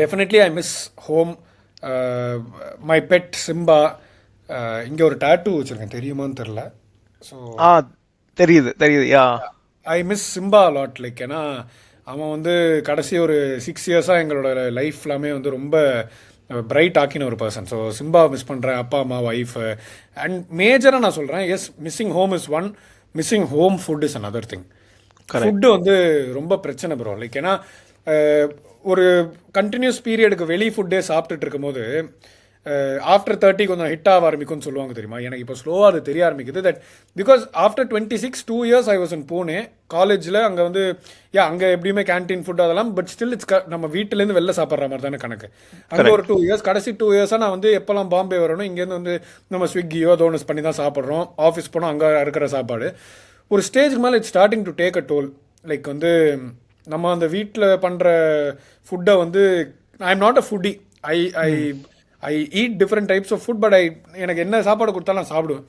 definitely I miss home. My pet Simba. இங்கே ஒரு tattoo வச்சுருக்கேன், தெரியுமான்னு தெரில. ஸோ தெரியுது. Yeah, I miss Simba lot. Like ஏன்னா அவன் வந்து கடைசி ஒரு 6 years-ஆக எங்களோட லைஃப் எல்லாமே வந்து ரொம்ப பிரைட் ஆக்கின ஒரு பர்சன். ஸோ சிம்பா மிஸ் பண்ணுறேன், அப்பா அம்மா ஒய்ஃப். அண்ட் மேஜராக நான் சொல்கிறேன், yes, missing home is one, missing home food is another thing. Food வந்து ரொம்ப பிரச்சனை ப்ரோ. லைக் ஏன்னா ஒரு கண்டினியூஸ் பீரியடுக்கு வெளி ஃபுட்டே சாப்பிட்டுட்டு இருக்கும்போது ஆஃப்டர் 30 கொஞ்சம் ஹிட் ஆக ஆரம்பிக்கும்னு சொல்லுவாங்க தெரியுமா. எனக்கு இப்போ ஸ்லோவாக அது தெரிய ஆரம்பிக்குது. That because after 2 years I was in Pune காலேஜில். அங்கே வந்து அங்கே எப்படியுமே கேன்டீன் ஃபுட் அதெல்லாம், பட் ஸ்டில் இட்ஸ் நம்ம வீட்டிலேருந்து வெளில சாப்பிட்ற மாதிரி தானே கணக்கு. அங்கே ஒரு 2 years, கடைசி 2 years-ஆக நான் வந்து எப்போல்லாம் பாம்பே வரணும், இங்கேருந்து வந்து நம்ம ஸ்விக்கியோ டோனஸ் பண்ணி தான் சாப்பிட்றோம். ஆஃபீஸ் போனோம், அங்கே இருக்கிற சாப்பாடு ஒரு ஸ்டேஜுக்கு மேலே it's starting to take a toll. Like வந்து நம்ம அந்த வீட்டில் பண்ணுற ஃபுட்டை வந்து I am not a foodie. I eat different types of food, but எனக்கு என்ன சாப்பாடு கொடுத்தாலும் நான் சாப்பிடுவேன்.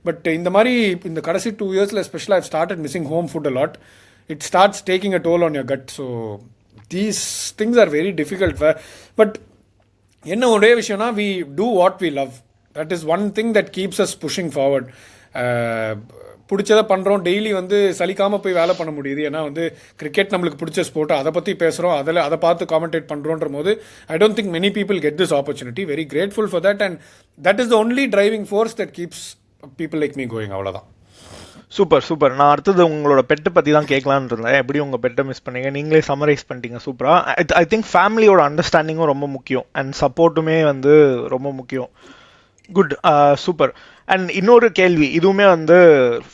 பட் இந்த மாதிரி இந்த கடைசி 2 years-ல எஸ்பெஷலாக I've started missing home food a lot. It starts taking a toll on your gut. So these things are very difficult. But என்ன ஒரே விஷயம்னா, we do what we love. That is one thing that keeps us pushing forward. பிடிச்சதை பண்ணுறோம், daily வந்து சலிக்காமல் போய் வேலை பண்ண முடியுது. ஏன்னா வந்து கிரிக்கெட் நம்மளுக்கு பிடிச்ச ஸ்போர்ட், அதை பற்றி பேசுகிறோம், அதை பார்த்து காமெண்டேட் பண்ணுறோன்ற போது ஐ don't think many people get this opportunity. Very grateful for that. And that is the only driving force that keeps people like me going. அவ்வளோதான். சூப்பர். நான் அடுத்தது உங்களோட பெட்டை பற்றி தான் கேட்கலான்னு இருந்தேன். எப்படி உங்கள் பெட்டை மிஸ் பண்ணீங்க, நீங்களே சம்மரைஸ் பண்ணிட்டீங்க சூப்பராக. ஐ திங்க் ஃபேமிலியோட அண்டர்ஸ்டாண்டிங்கும் ரொம்ப முக்கியம், அண்ட் சப்போர்ட்டுமே வந்து ரொம்ப முக்கியம். Good, super. அண்ட் இன்னொரு கேள்வி, இதுவுமே வந்து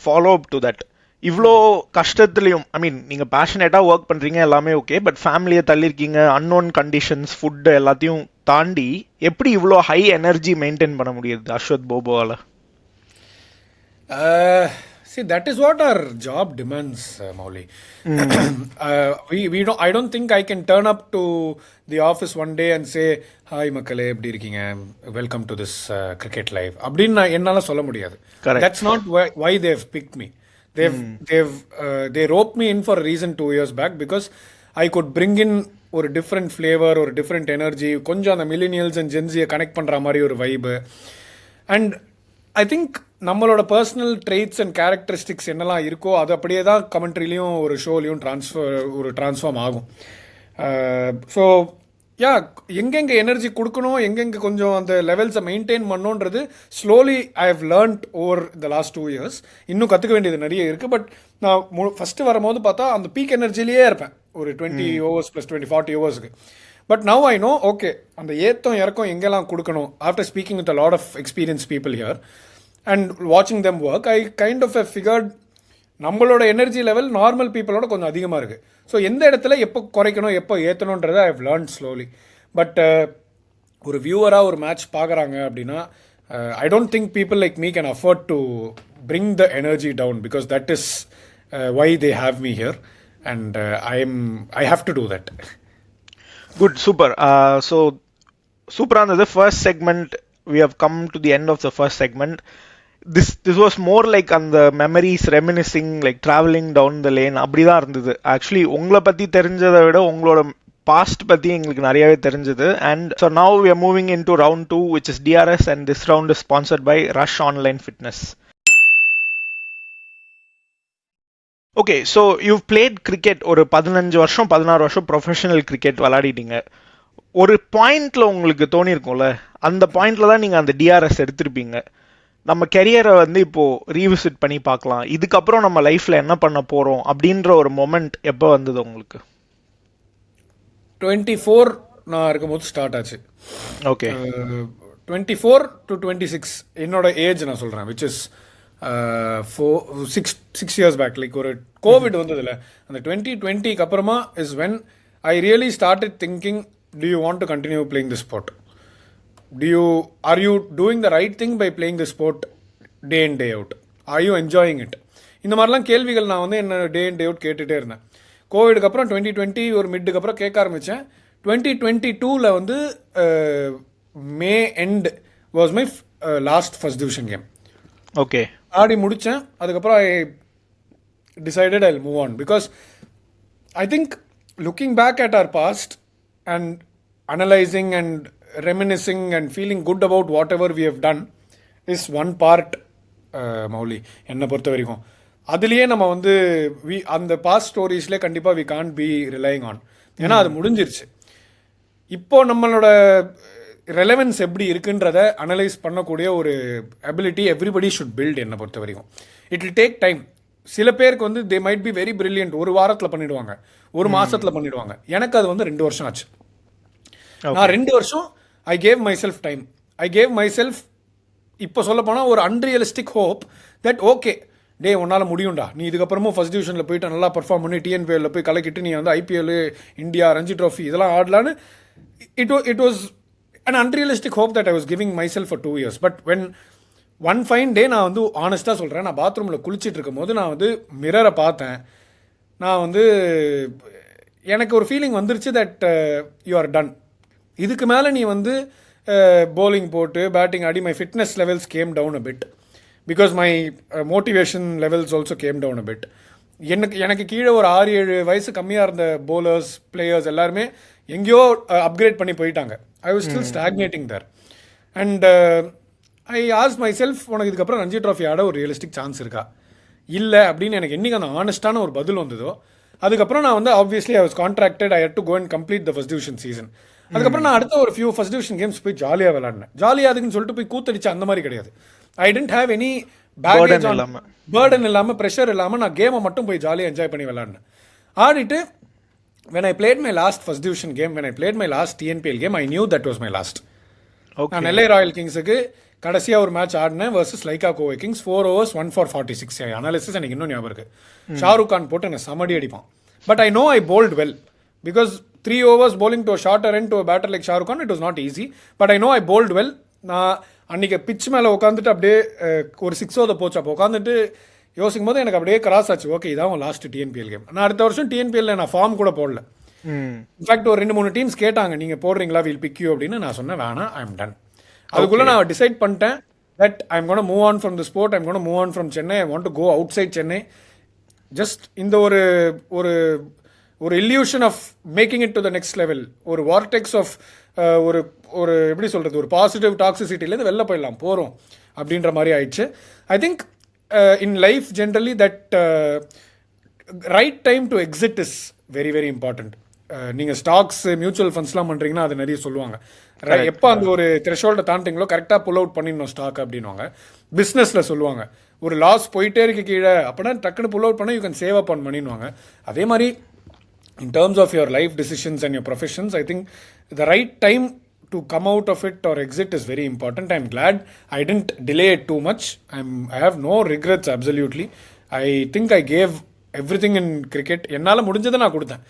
ஃபாலோ அப் டு தட். இவ்வளோ கஷ்டத்துலையும், ஐ மீன் நீங்கள் பேஷனேட்டாக ஒர்க் பண்ணுறீங்க, எல்லாமே ஓகே, பட் ஃபேமிலியை தள்ளியிருக்கீங்க, அன்னோன் கண்டிஷன்ஸ், ஃபுட்டு எல்லாத்தையும் தாண்டி எப்படி இவ்வளோ ஹை எனர்ஜி மெயின்டைன் பண்ண முடியுது Ashwath போபோவால்? See, that is what our job demands, Mauli. I don't think I can turn up to the office one day and say, "Hi, மக்களே, எப்படி இருக்கீங்க? Welcome to this cricket live." அப்படின்னு என்னால சொல்ல முடியாது. That's not why they've picked me. They roped me in for a reason 2 years back because I could bring in ஒரு different flavour, ஒரு different energy, கொஞ்சம் அந்த மில்லினியல்ஸ் அண்ட் ஜென்சியை connect பண்ணுற மாதிரி ஒரு வைபு. அண்ட் ஐ திங்க் நம்மளோட personal traits and characteristics என்னெல்லாம் இருக்கோ அது அப்படியே தான் கமெண்ட்ரிலையும் ஒரு ஷோலையும் ட்ரான்ஸ்ஃபார்ம் ஆகும். ஸோ எங்கெங்கே எனர்ஜி கொடுக்கணும், எங்கெங்கே கொஞ்சம் அந்த லெவல்ஸை மெயின்டைன் பண்ணோன்றது slowly I have learnt over the last 2 years. இன்னும் கற்றுக்க வேண்டியது நிறைய இருக்குது. பட் நான் ஃபஸ்ட்டு வரும்போது பார்த்தா அந்த பீக் எனர்ஜிலேயே இருப்பேன் ஒரு 20 overs + 20-40 ஓவர்ஸுக்கு. But now I know, okay, அந்த ஏத்தம் இறக்கம் எங்கெல்லாம் கொடுக்கணும். After speaking with a lot of experience people here and வாட்சிங் them work, I kind of figured நம்மளோட எனர்ஜி லெவல் நார்மல் பீப்புளோட கொஞ்சம் அதிகமாக இருக்குது. ஸோ எந்த இடத்துல எப்போ குறைக்கணும், எப்போ ஏற்றணுன்றதை I have learnt slowly. But ஒரு வியூவராக ஒரு மேட்ச் பார்க்குறாங்க அப்படின்னா I don't think people like me can afford to bring the energy down because that is why they have me here and I have to do that. Good, super. So, super on the first segment. We have come to the end of the first segment. This was more like on the memories, reminiscing, like traveling down the lane. அப்படிதான் இருந்தது. Actually, உங்களை பற்றி தெரிஞ்சதை விட உங்களோட past பற்றி எங்களுக்கு நிறையவே தெரிஞ்சது. And so now we are moving into round 2, which is DRS, and this round is sponsored by Rush Online Fitness. Okay, so you plate cricket ஒரு 15 வருஷம் 16 வருஷம் ப்ரொஃபஷனல் கிரிக்கெட் விளையாடிட்டீங்க. ஒரு பாயிண்ட்ல உங்களுக்கு தோணியிருக்கும்ல, அந்த பாயிண்ட்ல தான் நீங்கள் அந்த டிஆர்எஸ் எடுத்திருப்பீங்க. நம்ம கெரியரை வந்து இப்போ ரீவிசிட் பண்ணி பார்க்கலாம், இதுக்கப்புறம் நம்ம லைஃப்ல என்ன பண்ண போறோம் அப்படின்ற ஒரு மொமெண்ட் எப்போ வந்தது உங்களுக்கு? 24 நான் இருக்கும்போது ஸ்டார்ட் ஆச்சு. ஓகே. 24 to 26 என்னோட ஏஜ் நான் சொல்கிறேன், which is 6 years back. Like ஒரு கோவிட் வந்ததில்ல, அந்த 2020க்கு அப்புறமா is when I really started thinking, do you want to continue playing this sport? Are you doing the right thing by playing the sport day in day out? Are you enjoying it? இந்த மாதிரிலாம் கேள்விகள் நான் வந்து என்ன டே இன் day out கேட்டுகிட்டே இருந்தேன். கோவிடுக்கு அப்புறம் 2020 ஒரு மிட்டுக்கு அப்புறம் கேட்க ஆரம்பித்தேன். 2022ல் வந்து May end was my last first division game. Okay. ஆடி முடித்தேன். அதுக்கப்புறம் I decided I move on because I think looking back at our past and analyzing and reminiscing and feeling good about whatever we have done is one part. Mouli என்னை பொறுத்த வரைக்கும் அதுலேயே நம்ம வந்து அந்த பாஸ்ட் ஸ்டோரிஸ்லேயே கண்டிப்பாக we can't be relying on, ஏன்னா அது முடிஞ்சிருச்சு. இப்போ நம்மளோட ரெலவென்ஸ் எப்படி இருக்குன்றதை அனலைஸ் பண்ணக்கூடிய ஒரு அபிலிட்டி எவ்ரிபடி ஷுட் பில்ட். என்னை பொறுத்த வரைக்கும் இட் வில் டேக் டைம். சில பேருக்கு வந்து they might be very brilliant, ஒரு வாரத்தில் பண்ணிடுவாங்க, ஒரு மாசத்துல பண்ணிடுவாங்க. எனக்கு அது வந்து 2 வருஷம் ஆச்சு. நான் 2 வருஷம் I gave my self time. I gave my self, இப்போ சொல்ல போனால் ஒரு அன்ரியலிஸ்டிக் ஹோப் தட் ஓகே டே உன்னால் முடியும்டா, நீ இதுக்கப்புறமும் ஃபர்ஸ்ட் டிவிஷனில் போயிட்டு நல்லா பர்ஃபார்ம் பண்ணி டிஎன்பிஎல்ல போய் கலக்கிட்டு நீ வந்து ஐபிஎல், இந்தியா, ரஞ்சி ட்ராஃபி இதெல்லாம் ஆடலான்னு. It was an unrealistic hope that I was giving myself for 2 years. But when one fine day நான் வந்து ஆனஸ்ட்டாக சொல்கிறேன், நான் பாத்ரூமில் குளிச்சுட்டு இருக்கும் போது நான் வந்து மிரரை பார்த்தேன். நான் வந்து எனக்கு ஒரு ஃபீலிங் வந்துருச்சு தட் யூ ஆர் டன். இதுக்கு மேலே நீ வந்து bowling போட்டு பேட்டிங் ஆடி my fitness levels came down a bit because my motivation levels also came down a bit. எனக்கு கீழே ஒரு 6-7 வயசு கம்மியாக இருந்த போலர்ஸ் பிளேயர்ஸ் எல்லாருமே எங்கேயோ அப்கிரேட் பண்ணி போயிட்டாங்க. I was still stagnating there. And I ask myself, உனக்கு இதுக்கப்புறம் ரஞ்சி ட்ராஃபி ஆட ஒரு ரியலிஸ்டிக் சான்ஸ் இருக்கா இல்லை அப்படின்னு எனக்கு என்றைக்கு அந்த ஆனஸ்டான ஒரு பதில் வந்ததோ அதுக்கப்புறம் நான் வந்து obviously I was contracted. I had to go and complete the first division season. அதுக்கப்புறம் நான் அடுத்த ஒரு ஃபியூ ஃபர்ஸ்ட் டிவிஷன் கேம்ஸ் போய் ஜாலியாக விளாடினேன். ஜாலியாக அதுக்குன்னு சொல்லிட்டு போய் கூத்தடிச்சு அந்த மாதிரி கிடையாது. I didn't have any baggage, burden இல்லாமல் ப்ரெஷர் இல்லாமல் நான் கேமை மட்டும் போய் ஜாலியாக என்ஜாய் பண்ணி விளாடினேன். ஆடிட்டு when I played my last first division game, when I played my last TNPL game, I knew that was my last. நான் நெல்லை ராயல் கிங்ஸுக்கு கடைசியாக ஒரு மேட்ச் ஆடினேன் versus Lyca Kovai Kings. 4 overs 1 for 46. Analysis எனக்கு இன்னும் ஞாபகம் இருக்கு. ஷாருக் கான் போட்டு எனக்கு சமடி அடிப்பான். But I know I bowled well because 3 overs bowling to a shorter end to a batter like Shahrukh Khan, it was not easy. But I know I bowled well. நான் அன்றைக்கி pitch மேலே உட்காந்துட்டு அப்படியே ஒரு 6 போச்சு. அப்போ உட்காந்துட்டு யோசிக்கும் போது எனக்கு அப்படியே கிராஸ் ஆச்சு, ஓகே இதான் லாஸ்ட் டிஎன்பிஎல் கேம். நான் அடுத்த வருஷம் டிஎன்பிஎல்ல நான் ஃபார்ம் கூட போடல. இன்ஃபேக்ட் ஒரு 2-3 டீம்ஸ் கேட்டாங்க நீங்கள் போடுறீங்களா, வில் பிக் யூ அப்படின்னு. நான் சொன்னேன் வேணாம், ஐ எம் டன். அதுக்குள்ளே நான் டிசைட் பண்ணிட்டேன் that I am gonna move on from the sport, I am gonna move on from Chennai, I want to go outside Chennai. Just இந்த ஒரு ஒரு ஒரு illusion of making it to the next level, ஒரு vortex of ஒரு ஒரு எப்படி சொல்கிறது, ஒரு பாசிட்டிவ் டாக்ஸிசிட்டிலேருந்து வெளில போயிடலாம் போகிறோம் அப்படின்ற மாதிரி ஆயிடுச்சு. ஐ think in life generally that right time to exit is very very important. நீங்கள் ஸ்டாக்ஸ் மியூச்சுவல் ஃபண்ட்ஸ்லாம் பண்ணுறீங்கன்னா அது நிறைய சொல்லுவாங்க. எப்போ அந்த ஒரு த்ரெஷோல்டை தாண்டிங்களோ கரெக்டாக புல் அவுட் பண்ணிடணும் ஸ்டாக் அப்படின்வாங்க. பிஸ்னஸில் சொல்லுவாங்க ஒரு லாஸ் போயிட்டே இருக்கு கீழே, அப்படின்னா டக்குன்னு புல் அவுட் பண்ணால் you can save up on பண்ணிடுவாங்க. அதே மாதிரி in terms of your life decisions and your professions, I think the right time to come out of it or exit is very important. I'm glad I didn't delay it too much. I have no regrets absolutely. I think I gave everything in cricket. என்னால் முடிஞ்சதை நான் கொடுத்தேன்.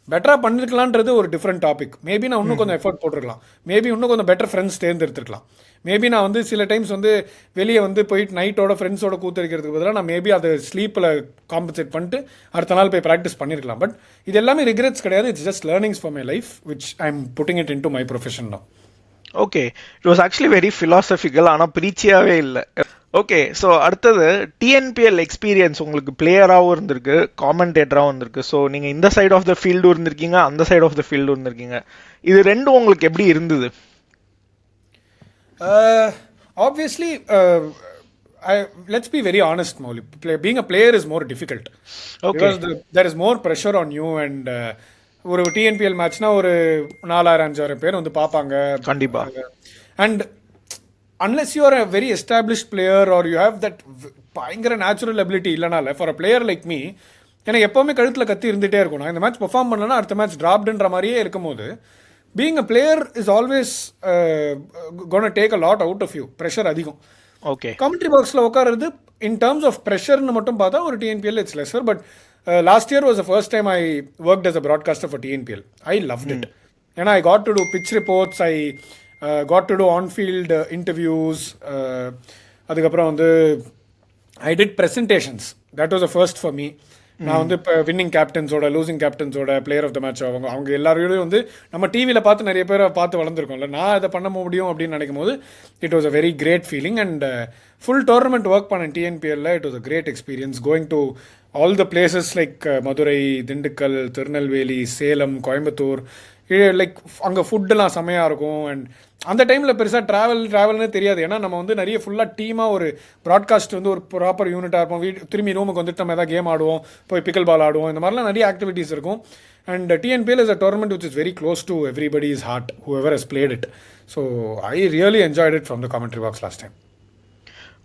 பெட்டராக பண்ணிருக்கலான்றது ஒரு different topic. Maybe நான் இன்னும் கொஞ்சம் effort போட்டிருக்கலாம், மேபி இன்னும் கொஞ்சம் பெட்டர் ஃப்ரெண்ட்ஸ் தேர்ந்தெடுத்துருக்கலாம். மேபி நான் வந்து சில டைம்ஸ் வந்து வெளியே வந்து போயிட்டு நைட்டோட ஃப்ரெண்ட்ஸோட கூத்தடிக்கிறதுக்கு பதிலாக நான் மேபி அதை ஸ்லீப்பில் காம்பன்சேட் பண்ணிட்டு அடுத்த நாள் போய் ப்ராக்டிஸ் பண்ணியிருக்கலாம். பட் இது எல்லாமே ரிக்ரெட்ஸ் கிடையாது, it's just learnings for my life which I am putting it in to my profession now. Okay, it was actually very philosophical, ஆனால் பிரீச்சியாகவே இல்லை. ஓகே, ஸோ அடுத்தது டிஎன்பிஎல் எக்ஸ்பீரியன்ஸ் உங்களுக்கு பிளேயராகவும் இருந்திருக்கு, காமெண்டேட்டராகவும் இருந்திருக்கு. ஸோ நீங்கள் இந்த சைட் ஆஃப் த ஃபீல்டு இருந்திருக்கீங்க, அந்த சைட் ஆஃப் த ஃபீல்டு இருந்திருக்கீங்க. இது ரெண்டும் உங்களுக்கு எப்படி இருந்தது? Obviously, let's be very honest, Mauli. Being a player is more difficult. Okay. Because there is more pressure on you and ஒரு டிஎன்பிஎல் மேட்ச்னா ஒரு 4000-5000 பேர் வந்து பார்ப்பாங்க கண்டிப்பா. And unless you are a very established player or you have that பயங்கர natural ability இல்லைனால for a player like me எனக்கு எப்போவுமே கழுத்தில் கத்தி இருந்துகிட்டே இருக்கும். நான் இந்த மேட்ச் பெர்ஃபார்ம் பண்ணலன்னா அடுத்த மேட்ச் ட்ராப்டுன்ற மாதிரியே இருக்கும்போது being a player is always gonna take a lot out of you. Pressure அதிகம். ஓகே, கமெண்ட்ரி பாக்ஸில் உட்காருறது இன் டர்ம்ஸ் ஆஃப் ப்ரெஷர்னு மட்டும் பார்த்தா ஒரு TNPL it's lesser. But last year was the first time I worked as a broadcaster for டிஎன்பிஎல். I loved it. ஏன்னா I got to do pitch reports, I got to do onfield interviews, அதுக்கப்புறம் வந்து I did ப்ரெசன்டேஷன்ஸ். That was a first for me. நான் வந்து இப்போ winning கேப்டன்ஸோட losing கேப்டன்ஸோட பிளேயர் ஆஃப் த மேட்ச் அவங்க எல்லாரோடையும் வந்து நம்ம டிவியில் பார்த்து நிறைய பேரை பார்த்து வளர்ந்துருக்கோம்ல. நான் அதை பண்ண முடியும் அப்படின்னு நினைக்கும் போது it was a very great feeling. And full tournament work பண்ணேன் டிஎன்பிஎல்ல. It was a great experience going to all the places like Madurai, Dindigul, Tirunelveli, Salem, Coimbatore. Like அங்கே ஃபுட்டெல்லாம் செம்மையாக இருக்கும். அண்ட் அந்த டைமில் பெருசாக ட்ராவல்னு தெரியாது. ஏன்னா நம்ம வந்து நிறைய ஃபுல்லாக டீமாக ஒரு ப்ராட்காஸ்ட் வந்து ஒரு ப்ராப்பர் யூனிட்டாக இருப்போம். திரும்பி ரூமுக்கு வந்துட்டு நம்ம எதாவது கேம் ஆடுவோம், போய் பிக்கல் பால் ஆடுவோம். இந்த மாதிரிலாம் நிறைய ஆக்டிவிட்டீஸ் இருக்கும். And TNPL is a tournament which is very close to everybody's heart whoever has played it. So I really enjoyed it from the commentary box last time.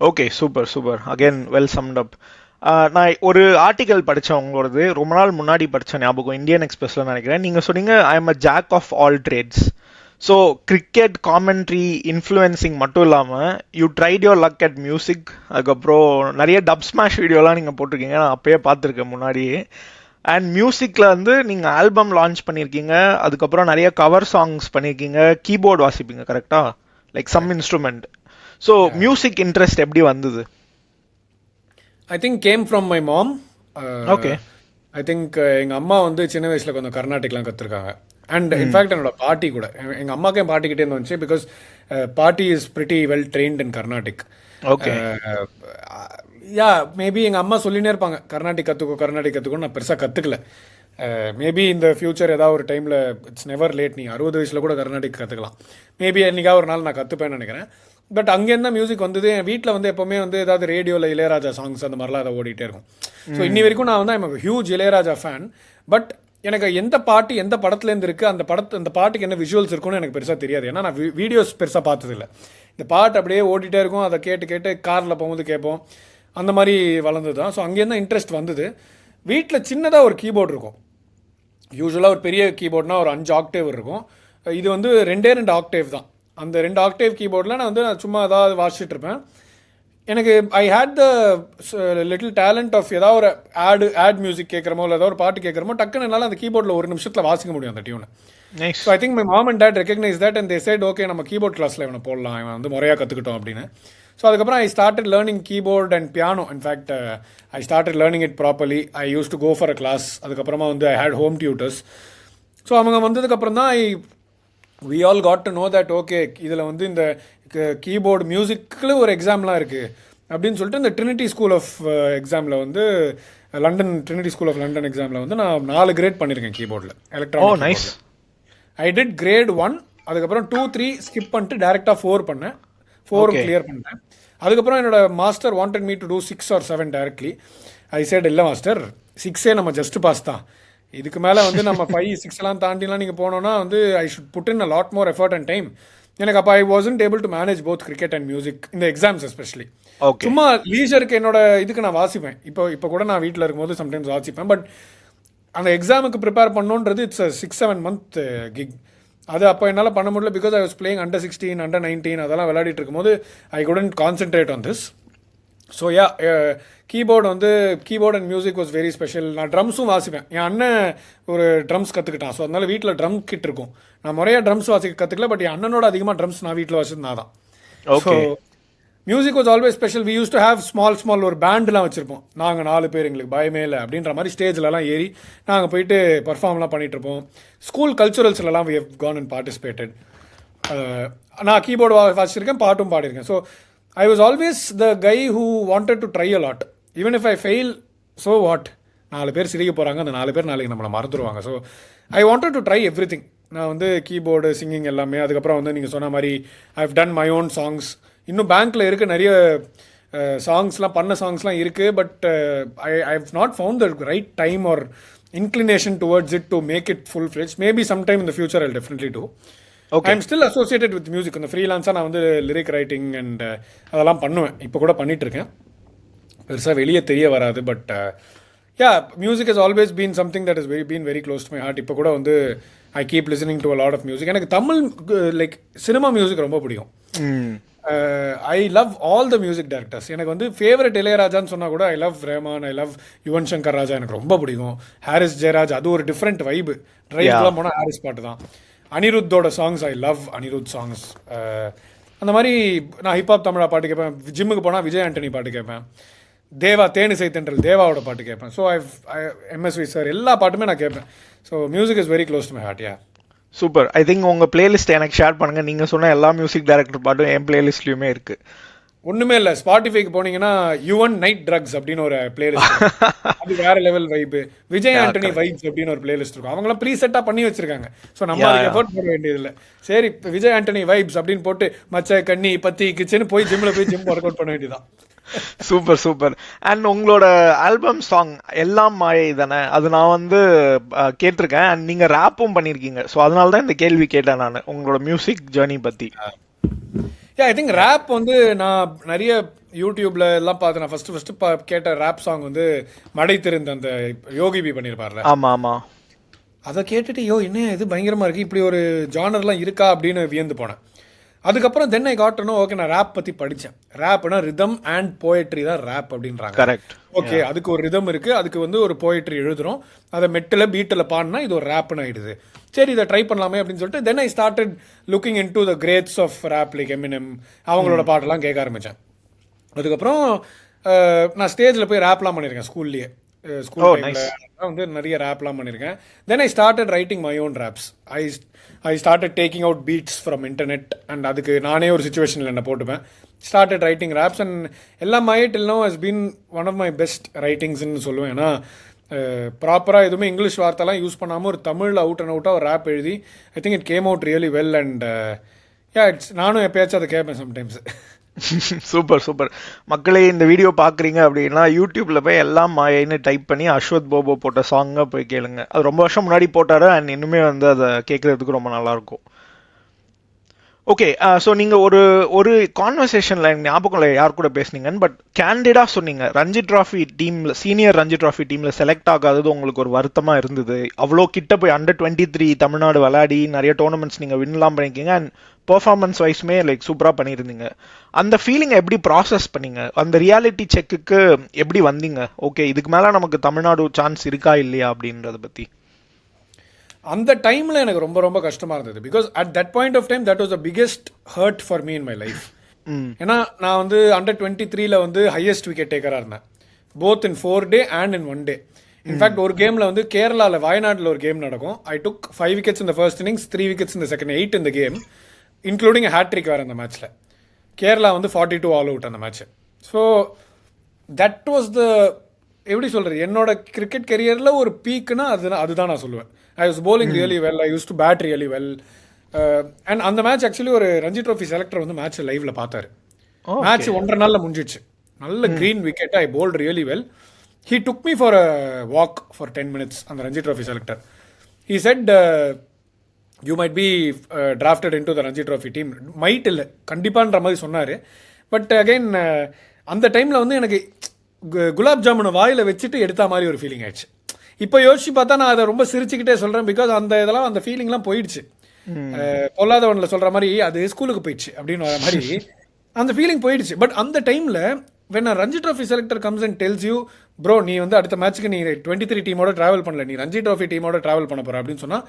ஓகே, super again well summed up. நான் ஒரு article படித்தேன் உங்களோடது, ரொம்ப நாள் முன்னாடி படித்தேன், ஞாபகம், இந்தியன் எக்ஸ்பிரஸில் நினைக்கிறேன். நீங்கள் சொன்னீங்க I am a jack of all trades. So cricket commentary influencing மட்டும் இல்லாமல் you tried your luck at music. அதுக்கப்புறம் நிறைய டப் ஸ்மாஷ் வீடியோலாம் நீங்கள் போட்டிருக்கீங்க, நான் அப்பயே பார்த்துருக்கேன் முன்னாடியே. அண்ட் மியூசிக்கில் வந்து நீங்கள் ஆல்பம் லான்ச் பண்ணியிருக்கீங்க, அதுக்கப்புறம் நிறைய கவர் சாங்ஸ் பண்ணியிருக்கீங்க, கீபோர்டு வாசிப்பீங்க கரெக்டாக, like some instrument. So music interest எப்படி வந்தது? I think came from my mom. Okay. I think எங்கள் அம்மா வந்து சின்ன வயசில் கொஞ்சம் கர்நாடிக்லாம் கற்றுருக்காங்க. அண்ட் இன்ஃபேக்ட் என்னோட பாட்டி கூட, எங்கள் அம்மாவுக்கு என் பாட்டிக்கிட்டே இருந்து வந்துச்சு. பிகாஸ் பாட்டி is pretty well trained in Carnatic. Okay, yeah maybe எங்கள் அம்மா சொல்லினே இருப்பாங்க கர்நாடிக் கற்றுக்கோ. நான் பெருசாக கற்றுக்கல. மேபி இந்த ஃபியூச்சர் ஏதாவது ஒரு டைமில் இட்ஸ் நெவர் லேட். நீ 60 வயசில் கூட கர்நாடிக் கற்றுக்கலாம். மேபி என்னைக்காவது ஒரு நாள் நான் கற்றுப்பேன்னு நினைக்கிறேன். பட் அங்கேருந்து தான் மியூசிக் வந்தது. என் வீட்டில் வந்து எப்போவுமே வந்து ஏதாவது ரேடியோவில் இளையராஜா சாங்ஸ் அந்த மாதிரிலாம் அதை ஓடிட்டே இருக்கும். ஸோ இன்னி வரைக்கும் நான் வந்து I'm huge Ilaiyaraaja fan. But எனக்கு எந்த பாட்டு எந்த படத்துலேருந்து இருக்குது, அந்த பாட்டுக்கு என்ன விஷுவல்ஸ் இருக்குன்னு எனக்கு பெருசாக தெரியாது. ஏன்னா நான் வீடியோஸ் பெருசாக பார்த்ததில்லை. இந்த பாட்டு அப்படியே ஓடிட்டே இருக்கும், அதை கேட்டு காரில் போகும்போது கேட்போம். அந்த மாதிரி வளர்ந்தது தான். ஸோ அங்கேருந்து தான் இன்ட்ரெஸ்ட் வந்தது. வீட்டில் சின்னதாக ஒரு கீபோர்டு இருக்கும். யூஸ்வலாக ஒரு பெரிய கீபோர்ட்னா ஒரு 5 ஆக்டேவ் இருக்கும். இது வந்து 2 ஆக்டேவ் தான். அந்த 2 ஆக்டேவ் கீபோர்டில் நான் வந்து சும்மா ஏதாவது வாசிச்சுட்டு இருப்பேன். எனக்கு I had the little talent of ஏதாவது ஒரு ஆட் மியூசிக் கேட்குறமோ இல்லை ஏதாவது ஒரு பாட்டு கேட்குறமோ டக்குன்னு என்னால் அந்த கீபோர்டில் ஒரு நிமிஷத்தில் வாசிக்க முடியும் அந்த டியூனை. So I think my mom and dad recognise that and they said okay நம்ம கீபோர்ட் கிளாஸில் இவனை போடலாம், இவன் வந்து முறையாக கற்றுக்கிட்டோம் அப்படின்னு. ஸோ அதுக்கப்புறம் I started learning keyboard and piano. In fact I started learning it properly. I use to go for a class. அதுக்கப்புறமா வந்து I had home tutors. So அவங்க வந்ததுக்கப்புறம் தான் we all got to know that okay இதில் வந்து இந்த keyboard மியூசிக்கில் ஒரு எக்ஸாம்லாம் இருக்குது அப்படின்னு சொல்லிட்டு இந்த ட்ரினிட்டி ஸ்கூல் ஆஃப் எக்ஸாமில் வந்து ட்ரினிட்டி ஸ்கூல் ஆஃப் லண்டன் எக்ஸாமில் வந்து நான் 4 கிரேட் பண்ணியிருக்கேன் கீபோர்டில் electronic. Nice. I did grade 1, அதுக்கப்புறம் 2, 3 ஸ்கிப் பண்ணிட்டு டேரெக்டாக 4 பண்ணேன். 4 கிளியர் பண்ணேன். அதுக்கப்புறம் என்னோட master wanted me to do 6 or 7 directly. I said இல்லை மாஸ்டர், 6 நம்ம ஜஸ்ட் பாஸ் தான், இதுக்கு மேலே வந்து நம்ம 5, 6 தாண்டிலாம் நீங்கள் போனோன்னா வந்து I should put in a lot more effort and time. எனக்கு அப்போ I wasn't able to manage both cricket and music இந்த எக்ஸாம்ஸ் எஸ்பெஷலி. சும்மா லீஜருக்கு என்னோட இதுக்கு நான் வாசிப்பேன். இப்போ கூட நான் வீட்டில் இருக்கும்போது சம்டைம்ஸ் வாசிப்பேன். பட் அந்த எக்ஸாமுக்கு ப்ரிப்பேர் பண்ணோன்றது இட்ஸ் 6-7 month கிக். அது அப்போ என்னால் பண்ண முடியல. Because I was playing Under 16, Under 19 அதெல்லாம் விளையாடிட்டு இருக்கும்போது ஐ couldn't concentrate on this. So yeah keyboard and music was very special. நான் ட்ரம்ஸும் வாசிப்பேன். என் அண்ணன் ஒரு ட்ரம்ஸ் கற்றுக்கிட்டான். ஸோ அதனால வீட்டில் ட்ரம் கிட் இருக்கும். நான் முறையாக ட்ரம்ஸ் வாசிக்க கற்றுக்கல. பட் என் அண்ணனோட அதிகமாக ட்ரம்ஸ் நான் வீட்டில் வாசிச்சது நான் தான். So music was always special. We use to have small ஒரு பேண்ட்லாம் வச்சுருப்போம். நாங்கள் 4 பேர், எங்களுக்கு பயமே இல்லை அப்படின்ற மாதிரி ஸ்டேஜ்லலாம் ஏறி நாங்கள் போயிட்டு பர்ஃபார்ம்லாம் பண்ணிகிட்ருப்போம். ஸ்கூல் கல்ச்சுரல்ஸ்லாம் we have gone and participated. நான் கீபோர்டு வாசிச்சிருக்கேன், பாட்டும் பாடியிருக்கேன். So I was always the guy who wanted to try a lot. Even if I fail, so what? 4 பேர் சிரிக்க போகிறாங்க, அந்த 4 பேர் நாளைக்கு நம்மளை மறந்துடுவாங்க. So I wanted to try everything. நான் வந்து கீபோர்டு, சிங்கிங் எல்லாமே. அதுக்கப்புறம் வந்து நீங்கள் சொன்ன மாதிரி I have done my own songs. இன்னும் பேங்க்கில் இருக்க நிறைய சாங்ஸ்லாம் இருக்குது. But I have not found the right time or inclination towards it to make it full fledged. Maybe sometime in the future I will definitely do. I am still associated with music. இந்த ஃப்ரீலான்ஸாக நான் வந்து lyric writing and அதெல்லாம் பண்ணுவேன். இப்போ கூட பண்ணிட்டு இருக்கேன். பெருசாக வெளியே தெரிய வராது. But music has always been something that is very close to my heart. இப்போ கூட வந்து I keep listening to a lot of music. எனக்கு தமிழ் லைக் சினிமா மியூசிக் ரொம்ப பிடிக்கும். I love all the music directors. எனக்கு வந்து ஃபேவரட் இளையராஜான்னு சொன்னால் கூட I love Rahman, I love Yuvan Shankar Raja எனக்கு ரொம்ப பிடிக்கும். ஹாரிஸ் ஜெயராஜ், அது ஒரு டிஃப்ரெண்ட் வைபு. ட்ரைவ்லாம் போனால் ஹாரிஸ் பாட்டு தான். அனிருத்தோட songs I love Anirudh songs. அந்த மாதிரி நான் ஹிப்ஹாப் தமிழா பாட்டு கேட்பேன். ஜிம்முக்கு போனால் விஜய் ஆண்டனி பாட்டு கேட்பேன். தேவா தேனிசை தென்றல் தேவாவோட பாட்டு கேட்பேன். ஸோ எம்எஸ்வி சார் எல்லா பாட்டுமே நான் கேட்பேன். So music is very close to my heart. Super. I think உங்க பிளேலிஸ்ட் எனக்கு ஷேர் பண்ணுங்க. நீங்க சொன்ன எல்லா மியூசிக் டைரக்டர் பாட்டும் என் பிளேலிஸ்ட்லயுமே இருக்கு. ஒண்ணுமே இல்லை, ஸ்பாட்டிஃபைக்கு போனீங்கன்னா யுவன் நைட் ட்ரக்ஸ் அப்படின்னு ஒரு பிளேலிஸ்ட், அது வேற லெவல் வைப்பு. விஜய் ஆண்டனி வைப்ஸ் அப்படின்னு ஒரு பிளேலிஸ்ட் இருக்கும். அவங்களாம் ப்ரீசெட்டா பண்ணி வச்சிருக்காங்க. ஸோ நம்ம எஃபோர்ட் போட வேண்டியது இல்லை. சரி, இப்போ விஜய் ஆண்டனி வைப்ஸ் அப்படின்னு போட்டு மச்ச கண்ணி பத்தி கிச்சன்னு போய் ஜிம்ல போய் ஜிம் ஒர்க் அவுட் பண்ண வேண்டியதான். Super super. அண்ட் உங்களோட ஆல்பம் சாங் எல்லாம் மாயை தானே, அது நான் வந்து கேட்டிருக்கேன். அண்ட் நீங்க ரேப்பும் பண்ணிருக்கீங்க. ஸோ அதனால தான் இந்த கேள்வி கேட்டேன் நான் உங்களோட மியூசிக் ஜேர்னி பத்தி. ஐ திங்க் ரேப் வந்து நான் நிறைய யூடியூப்ல எல்லாம் பார்த்து நான் ஃபர்ஸ்ட் கேட்ட ரேப் சாங் வந்து மடை தெரிந்த அந்த யோகி பி பண்ணியிருப்பார்ல. ஆமா ஆமா. அதை கேட்டுட்டு என்ன இது பயங்கரமா இருக்கு, இப்படி ஒரு ஜானர்லாம் இருக்கா அப்படின்னு வியந்து போனேன். அதுக்கப்புறம் then I got to know, okay நான் ரேப் பத்தி படித்தேன். ரேப்னா ரிதம் அண்ட் போயட்ரி தான் ரேப் அப்படின்றாங்க. கரெக்ட். ஓகே, அதுக்கு ஒரு ரிதம் இருக்கு, அதுக்கு வந்து ஒரு போயட்ரி எழுதுறோம், அதை மெட்டில் பீட்டில் பாடினா இது ஒரு ரேப்னு ஆயிடுது. சரி, இதை ட்ரை பண்ணலாமே அப்படின்னு சொல்லிட்டு then I started looking into the greats of rap like Eminem, அவங்களோட பாட்டெல்லாம் கேட்க ஆரம்பித்தேன். அதுக்கப்புறம் நான் ஸ்டேஜில் போய் ரேப்லாம் பண்ணியிருக்கேன் ஸ்கூல்லேயே. ஸ்கூல் டைமில் வந்து நிறைய ரேப்லாம் பண்ணியிருக்கேன். Then I started writing my own raps. I started taking out beats from internet and அதுக்கு நானே ஒரு சுச்சுவேஷனில் என்ன போட்டுப்பேன். ஸ்டார்டட் ரைட்டிங் ரேப்ஸ் அண்ட் எல்லாம் my till now has been one of my best ரைட்டிங்ஸ்ன்னு சொல்லுவேன். ஏன்னா ப்ராப்பராக எதுவுமே இங்கிலீஷ் வார்த்தைலாம் யூஸ் பண்ணாமல் ஒரு தமிழில் அவுட் அண்ட் அவுட்டாக ஒரு ரேப் எழுதி ஐ think it came out really well. And நானும் எப்பயாச்சும் அதை கேட்பேன் சம்டைம்ஸ். Super super. மக்களே, இந்த வீடியோ பாக்குறீங்க அப்படின்னா யூடியூப்ல போய் எல்லாம் மாயைன்னு டைப் பண்ணி அஸ்வத் போபோ போட்ட சாங்க போய் கேளுங்க. அது ரொம்ப வருஷம் முன்னாடி போட்டாரு அண்ட் இன்னுமே வந்து அதை கேட்கறதுக்கு ரொம்ப நல்லா இருக்கும். ஓகே, ஸோ நீங்க ஒரு கான்வர்சேஷன்ல ஞாபகம் இல்லை யார் கூட பேசுனீங்கன்னு, பட் கேண்டிடா சொன்னீங்க ரஞ்சி டிராஃபி டீம்ல, சீனியர் ரஞ்சி டிராஃபி டீம்ல செலக்ட் ஆகாதது உங்களுக்கு ஒரு வருத்தமா இருந்தது. அவ்வளோ கிட்ட போய் அண்டர் 23 தமிழ்நாடு விளையாடி நிறைய டோர்னமெண்ட்ஸ் நீங்க வின்லாம் பண்ணிருக்கீங்க அண்ட் பெர்ஃபார்மன்ஸ் வைஸ்மே லைக் சூப்பரா பண்ணியிருந்தீங்க. அந்த ஃபீலிங்கை எப்படி ப்ராசஸ் பண்ணீங்க? அந்த ரியாலிட்டி செக்குக்கு எப்படி வந்தீங்க? ஓகே, இதுக்கு மேல நமக்கு தமிழ்நாடு சான்ஸ் இருக்கா இல்லையா அப்படின்றத பத்தி. அந்த டைம்ல எனக்கு ரொம்ப ரொம்ப கஷ்டமா இருந்தது. Because at that point of time that was the biggest hurt for me in my life. ஏன்னா நான் வந்து அண்டர் 23ல வந்து ஹையஸ்ட் விக்கெட் டேக்கரா இருந்தேன், both in 4 day and in 1 day. In fact ஒரு கேம்ல வந்து கேரளாவில் வயநாட்டில் ஒரு கேம் நடக்கும். ஐ டுக் 5 wickets in the first innings, 3 wickets in the second, 8 in the game, including hat-trick வேறு அந்த மேட்ச்சில். கேரளா வந்து 42 ஆல் அவுட் அந்த மேட்ச். ஸோ தட் வாஸ் த, எப்படி சொல்கிறது, என்னோட கிரிக்கெட் கெரியரில் ஒரு பீக்குன்னா அதுதான் நான் சொல்லுவேன். I was bowling really well, I used to bat really well. And அந்த மேட்ச் ஆக்சுவலி ஒரு ரஞ்சி ட்ரோஃபி செலக்டர் வந்து மேட்ச் லைவ்ல பார்த்தாரு. மேட்ச் 1.5 நாளில் முடிஞ்சிடுச்சு. நல்ல green wicket, I bowled really well. He took me for a walk for 10 minutes, அந்த Ranji trophy selector. He said, you might be drafted into the Ranji Trophy team. Might இல்லை, கண்டிப்பான்ற மாதிரி சொன்னார். பட் அகைன் அந்த டைமில் வந்து எனக்கு குலாப் ஜாமுனை வாயில் வச்சுட்டு எடுத்த மாதிரி ஒரு ஃபீலிங் ஆயிடுச்சு. இப்போ யோசிச்சு பார்த்தா நான் அதை ரொம்ப சிரிச்சுக்கிட்டே சொல்கிறேன். பிகாஸ் அந்த ஃபீலிங்லாம் போயிடுச்சு. பொல்லாதவனில் சொல்கிற மாதிரி அது ஸ்கூலுக்கு போயிடுச்சு அப்படின்னு வர மாதிரி அந்த ஃபீலிங் போயிடுச்சு. பட் அந்த டைமில் when a Ranji Trophy selector comes and tells you, bro நீ வந்து அடுத்த மேட்ச்சுக்கு நீ 23 டீமோட ட்ராவல் பண்ணல, நீ ரஞ்சி ட்ராஃபி டீமோட ட்ராவல் பண்ண போகிற அப்படின்னு சொன்னால்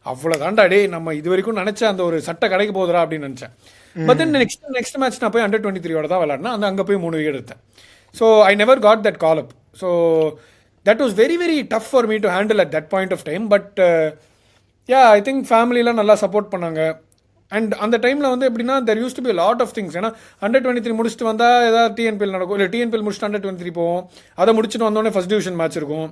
அவ்வளோ தாண்டா டே, நம்ம இது வரைக்கும் நினச்ச அந்த ஒரு சட்டை கிடைக்க போதுரா அப்படின்னு நினச்சேன். பட் தென் நெக்ஸ்ட் மேட்ச் நான் போய் அண்டர் 23 தான் விளாட்னா அங்கே போய் 3 விக்கெட் எடுத்தேன். So I never got that call up. So that was very very tough for me to handle at that point of time. But I think ஃபேமிலிலாம் நல்லா support பண்ணாங்க. And அந்த டைமில் வந்து எப்படின்னா there used to be lot of things. ஏன்னா under 23 முடிச்சுட்டு வந்தால் ஏதாவது டிஎன்பிஎல் நடக்கும், இல்லை டிஎன்பிஎல் முடிச்சுட்டு அண்டர் 23 போவோம், அதை முடிச்சுட்டு வந்தோடனே ஃபர்ஸ்ட் டிவிஷன் மேட்ச் இருக்கும்.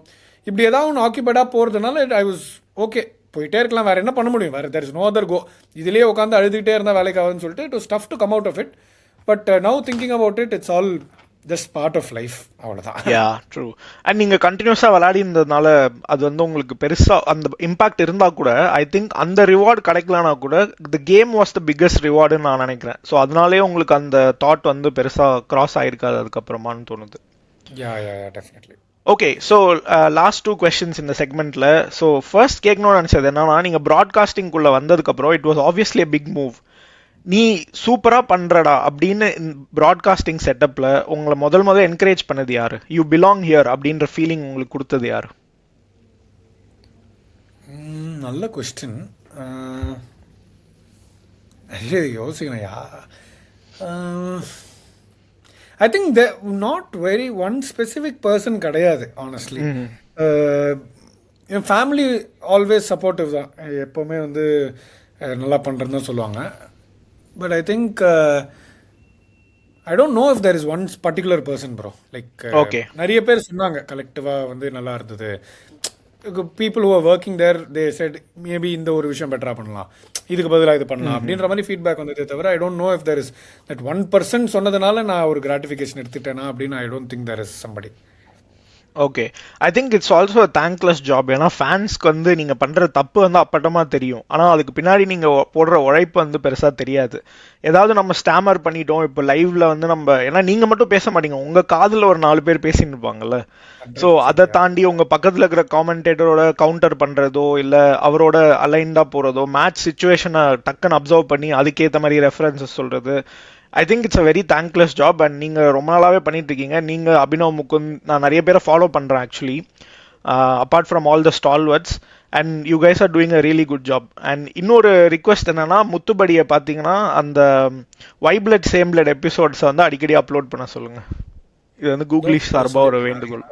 இப்படி ஏதாவது ஒன்று ஆக்கியபைடாக போகிறதுனால ஐ வாஸ் ஓகே, போயிட்டே இருக்கலாம், வேறு என்ன பண்ண முடியும், வேறு there is no other go. இதிலேயே உட்காந்து அழுதுகிட்டே இருந்தால் வேலைக்கு ஆகுதுன்னு சொல்லிட்டு it was tough to come out of it. But now thinking about it, it's all just part of life, அவ்வளோதான். Yeah true. அண்ட் நீங்க கண்டினியூஸா விளையாடி இருந்ததுனால அது வந்து உங்களுக்கு பெருசா அந்த இம்பாக்ட் இருந்தா கூட ஐ திங்க் அந்த ரிவார்டு கிடைக்கலனா கூட the game was the biggest ரிவார்டுன்னு நான் நினைக்கிறேன். ஸோ அதனாலே உங்களுக்கு அந்த தாட் வந்து பெருசா கிராஸ் ஆயிருக்காது அதுக்கப்புறமான்னு தோணுது. Yeah definitely. Okay, so last 2 questions இந்த செக்மெண்ட்ல. ஸோ ஃபர்ஸ்ட் கேட்கணும்னு நினைச்சது என்னன்னா, நீங்க ப்ராட்காஸ்டிங்குள்ள வந்ததுக்கப்புறம் it was obviously a big move. நீ சூப்பரா பண்றடா அப்படின்னு ப்ராட்காஸ்டிங் செட்டப்ல உங்களை முதல் என்கரேஜ் பண்ணது யாரு? யூ பிலாங் ஹியர் அப்படின்ற ஃபீலிங் உங்களுக்கு கொடுத்தது யாரு? நல்ல கொஸ்டின். யோசிக்கணையா. I think not very one specific person கிடையாது ஆனஸ்ட்லி. என் ஃபேமிலி ஆல்வேஸ் சப்போர்ட்டிவ் தான், எப்போவுமே வந்து நல்லா பண்ணுறதுன்னு தான் சொல்லுவாங்க. But I think I don't know if there is one particular person bro. Like நிறைய பேர் சொன்னாங்க கலெக்டிவாக வந்து நல்லா இருந்தது. People who are working there they said maybe இந்த ஒரு விஷயம் பெட்டராக பண்ணலாம், இதுக்கு பதிலாக இது பண்ணலாம் அப்படின்ற மாதிரி ஃபீட்பேக் வந்ததே தவிர I don't know if there is that one person சொன்னதுனால நான் ஒரு கிராட்டிஃபிகேஷன் எடுத்துட்டேனா அப்படின்னு I don't think there is somebody. Okay, I think it's also thankless job. ஏன்னா ஃபேன்ஸ்க்கு வந்து நீங்க பண்ற தப்பு வந்து அப்பட்டமா தெரியும், ஆனா அதுக்கு பின்னாடி நீங்க போடுற உழைப்பு வந்து பெருசா தெரியாது. ஏதாவது நம்ம ஸ்டாமர் பண்ணிட்டோம் இப்போ லைவ்ல வந்து நம்ம, ஏன்னா நீங்க மட்டும் பேச மாட்டீங்க, உங்க காதுல ஒரு 4 பேர் பேசிட்டு இருப்பாங்கல்ல. ஸோ அதை தாண்டி உங்க பக்கத்துல இருக்கிற காமெண்டேட்டரோட கவுண்டர் பண்றதோ இல்ல அவரோட அலைன்டா போறதோ, மேட்ச் சுச்சுவேஷனை டக்குன்னு அப்சர்வ் பண்ணி அதுக்கேற்ற மாதிரி ரெஃபரன்சஸ் சொல்றது, ஐ think it's a very thankless job. And நீங்க ரொம்ப நாளாவே பண்ணிட்டு இருக்கீங்க. நீங்க அபினவ் முகுந்த், நான் நிறைய பேரை ஃபாலோ பண்றேன் actually, apart from all the stalwarts, and you guys are doing a really good job. And இன்னொரு ரிக்வெஸ்ட் என்னன்னா, முத்துபடியை பார்த்தீங்கன்னா அந்த வைப்லெட் சேம்லெட் எபிசோட்ஸை வந்து அடிக்கடி அப்லோட் பண்ண சொல்லுங்க. இது வந்து கூகுளி சார்பா ஒரு வேண்டுகோள்.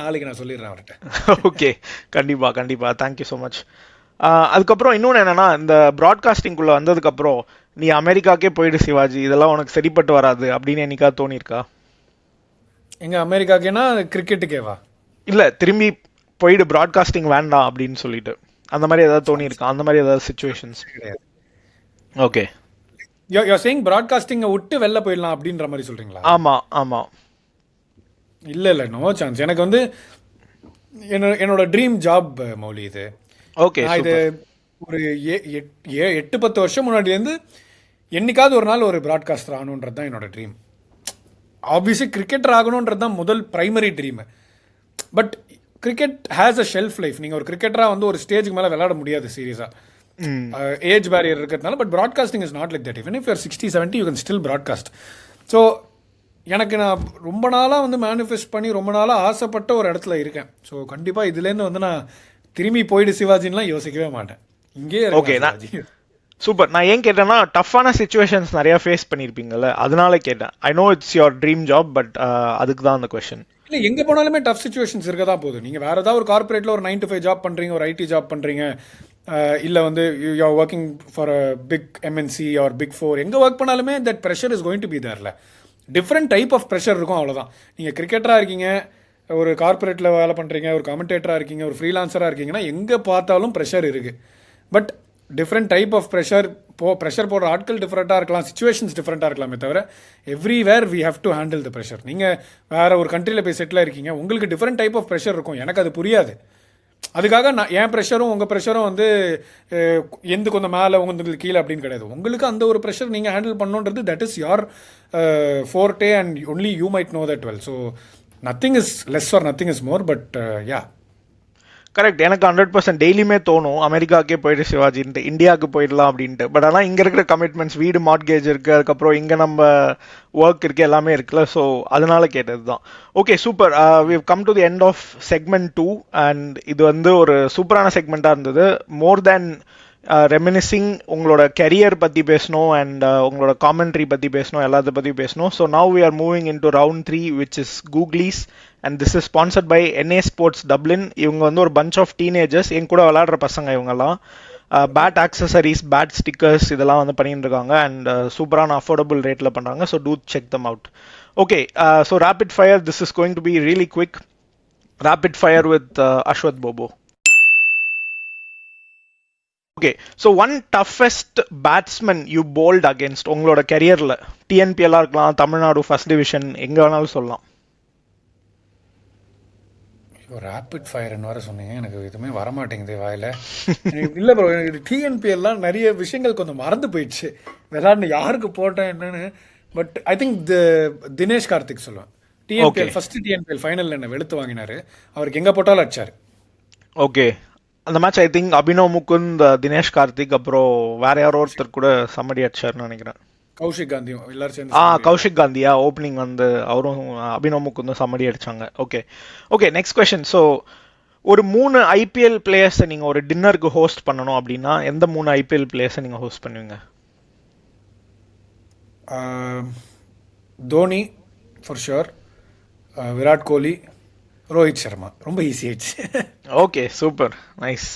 நாளைக்கு நான் சொல்லிடுறேன் அவர்கிட்ட. ஓகே, கண்டிப்பா கண்டிப்பா, தேங்க்யூ ஸோ மச். அதுக்கப்புறம் இன்னொன்று என்னன்னா, இந்த ப்ராட்காஸ்டிங்குள்ள வந்ததுக்கு அப்புறம் நீ அமெரிக்காக்கே போயிடு சிவாஜி, இதெல்லாம் உனக்கு சரிப்பட்டு வராது அப்படின்னு என்னைக்கா தோணிருக்கா? எங்க அமெரிக்காக்கேனா கிரிக்கெட்டுக்கேவா? இல்ல, திரும்பி போயிடு ப்ராட்காஸ்டிங் வேண்டாம் அப்படின்னு சொல்லிட்டு அந்த மாதிரி ஏதாவது தோணிருக்கா? அந்த மாதிரி ஏதாவது சிச்சுவேஷன்ஸ்? ஓகே, யூ சேயிங் ப்ராட்காஸ்டிங்கை விட்டு வெளில போயிடலாம் அப்படின்ற மாதிரி சொல்றீங்களா? ஆமா ஆமா. இல்ல நோ சான்ஸ். எனக்கு வந்து என்னோட ட்ரீம் ஜாப் மௌலி இது. ஓகே, இது ஒரு 8-10 வருஷம் முன்னாடிலேருந்து என்னைக்காவது ஒரு நாள் ஒரு ப்ராட்காஸ்டர் ஆகணுன்றது தான் என்னோட ட்ரீம். ஆப்வியஸ்லி கிரிக்கெட்டர் ஆகணுன்றது தான் முதல் primary dream. But cricket has a shelf life. நீங்கள் ஒரு கிரிக்கெட்டராக வந்து ஒரு ஸ்டேஜுக்கு மேலே விளையாட முடியாது சீரியஸாக, ஏஜ் பேரியர் இருக்கிறதுனால. But broadcasting is not like that. Even if you R 60-70 you can still broadcast. So எனக்கு நான் ரொம்ப நாளாக வந்து மேனிஃபெஸ்ட் பண்ணி ரொம்ப நாளாக ஆசைப்பட்ட ஒரு இடத்துல இருக்கேன். ஸோ கண்டிப்பாக இதுலேருந்து வந்து நான் திரும்பி போயிடு சிவாஜின்லாம் யோசிக்கவே மாட்டேன். இங்கே ஓகே, சூப்பர். நான் ஏன் கேட்டேன்னா, டஃப்பான சிச்சுவேஷன்ஸ் நிறைய ஃபேஸ் பண்ணியிருப்பீங்கல்ல, அதனால கேட்டேன். I know it's your dream job, but அதுக்கு தான் அந்த கொஸ்டின். இல்லை, எங்கே போனாலுமே டஃப் சிச்சுவேஷன்ஸ் இருக்க தான் போகுது. நீங்கள் வேறு ஏதாவது ஒரு கார்பரேட்டில் ஒரு 9 to 5 ஜாப் பண்ணுறீங்க, ஒரு ஐடி ஜாப் பண்ணுறீங்க, இல்லை வந்து you are working for a big MNC or big 4, எங்கே ஒர்க் பண்ணாலுமே that pressure is going to be தேர்ல. டிஃப்ரெண்ட் டைப் ஆஃப் ப்ரெஷர் இருக்கும், அவ்வளோதான். நீங்கள் கிரிக்கெட்டராக இருக்கீங்க, ஒரு கார்பரேட்டில் வேலை பண்ணுறீங்க, ஒரு கமெண்டேட்டராக இருக்கீங்க, ஒரு ஃப்ரீலான்சராக இருக்கீங்கன்னா எங்கே பார்த்தாலும் ப்ரெஷர் இருக்குது. But different type of pressure pressure போடுற ஆட்கள் டிஃப்ரெண்ட்டாக இருக்கலாம், சிச்சுவேஷன்ஸ் டிஃப்ரெண்ட்டாக இருக்கலாமே தவிர everywhere we have to handle the pressure. நீங்கள் வேறு ஒரு கண்ட்ரியில் போய் செட்டில் இருக்கீங்க, உங்களுக்கு டிஃப்ரெண்ட் டைப் ஆஃப் ப்ரெஷர் இருக்கும். எனக்கு அது புரியாது. அதுக்காக நான் என் ப்ரெஷரும் உங்கள் ப்ரெஷரும் வந்து எந்த கொஞ்சம் மேலே உங்களுக்கு கீழே அப்படின்னு கிடையாது. உங்களுக்கு அந்த ஒரு ப்ரெஷர் நீங்கள் ஹேண்டில் பண்ணணுன்றது that is your forte and only you might know that well. So nothing is less or nothing is more. But yeah, correct. எனக்கு 100% டெய்லியுமே தோணும் அமெரிக்காக்கே போயிட்டு சிவாஜின்ட்டு, இந்தியாவுக்கு போயிடலாம் அப்படின்ட்டு. பட் ஆனால் இங்கே இருக்கிற கமிட்மெண்ட்ஸ், வீடு மார்ட்கேஜ் இருக்குது, அதுக்கப்புறம் இங்கே நம்ம ஒர்க் இருக்குது, எல்லாமே இருக்குல்ல. ஸோ அதனால கேட்டது தான். Okay, super. We come to the end of segment 2 and இது வந்து ஒரு சூப்பரான செக்மெண்ட்டாக இருந்தது. மோர் தேன் ரெமினிசிங், உங்களோட கெரியர் பற்றி பேசணும் அண்ட் உங்களோட காமெண்ட்ரி பற்றி பேசணும், எல்லாத்த பற்றி பேசணும். So now we are moving in to round 3 which is googlies and this is sponsored by NA Sports Dublin. இவங்க வந்து ஒரு பஞ்ச் ஆஃப் டீனேஜர்ஸ், என் கூட விளையாடுற பசங்க இவங்கெல்லாம். பேட் ஆக்சசரிஸ், பேட் ஸ்டிக்கர்ஸ் இதெல்லாம் வந்து பண்ணிட்டு இருக்காங்க அண்ட் சூப்பரான அஃபோர்டபுள் ரேட்டில் பண்ணுறாங்க. So do check them out. Okay, so rapid fire, this is going to be really quick. Rapid fire with Ashwath போபோ. Okay, so one toughest batsman you bowled against உங்களோட கெரியரில், டிஎன்பிஎல்லாக இருக்கலாம், தமிழ்நாடு ஃபர்ஸ்ட் டிவிஷன், எங்கே வேணாலும் சொல்லலாம். ரேபிட் ஃபயர்னு வர சொன்னீங்க, எனக்கு எதுவுமே வரமாட்டேங்குது வாயில. இல்லை ப்ரோ, எனக்கு டிஎன்பிஎல்லாம் நிறைய விஷயங்கள் கொஞ்சம் மறந்து போயிடுச்சு, விளையாண்டு யாருக்கு போட்டேன் என்னன்னு. But I think Dinesh Karthik சொல்லுவேன். டிஎன்பிஎல் ஃபர்ஸ்ட் டிஎன்பிஎல் ஃபைனலில் என்ன வெளுத்து வாங்கினாரு, அவருக்கு எங்கே போட்டாலும் அடிச்சாரு. ஓகே, அந்த match I think Abhinav Mukund, Dinesh Karthik, அப்புறம் வேற யாரோ ஒருத்தர் கூட சம்மடி அடிச்சாருன்னு நினைக்கிறேன். கௌஷிக் காந்தியும் எல்லாரும் சேர்ந்து. கௌஷிக் காந்தியா ஓப்பனிங் வந்து அவரும் அபினவ் முகுந்தும் சம்மடி அடிச்சாங்க. Okay okay, next question. So ஒரு 3 ஐபிஎல் பிளேயர்ஸை நீங்கள் ஒரு டின்னருக்கு ஹோஸ்ட் பண்ணணும் அப்படின்னா எந்த 3 ஐபிஎல் பிளேயர்ஸை நீங்கள் ஹோஸ்ட் பண்ணுவீங்க? Dhoni for sure, Virat Kohli, Rohit Sharma. ரொம்ப ஈஸி ஆயிடுச்சு. Okay, super, nice.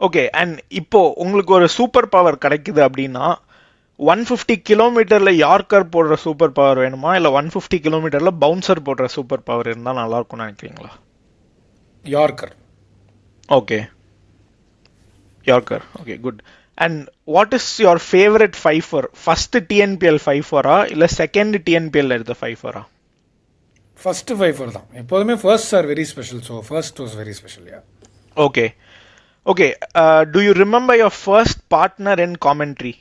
Okay, and இப்போ உங்களுக்கு ஒரு சூப்பர் பவர் கிடைக்குது அப்படின்னா 150 கிலோமீட்டர்ல யார்கர் போடுற சூப்பர் பவர் வேணுமா, இல்ல 150 கிலோமீட்டர்ல பவுன்சர் போடுற சூப்பர் பவர் இருந்தா நல்லா இருக்கும்னு நினைக்கிறீங்களா? Yorker. Okay, yorker. Okay, good. And what is your favourite fifer? First TNPL ஃபைஃபரா இல்ல செகண்ட் டிஎன்பிஎல் எடுத்த ஃபைஃபரா? ஃபர்ஸ்ட் ஃபைஃபர் தான் எப்போதுமே. First are very special, so first was very special. Yeah. Okay okay, do you remember your first partner in commentary?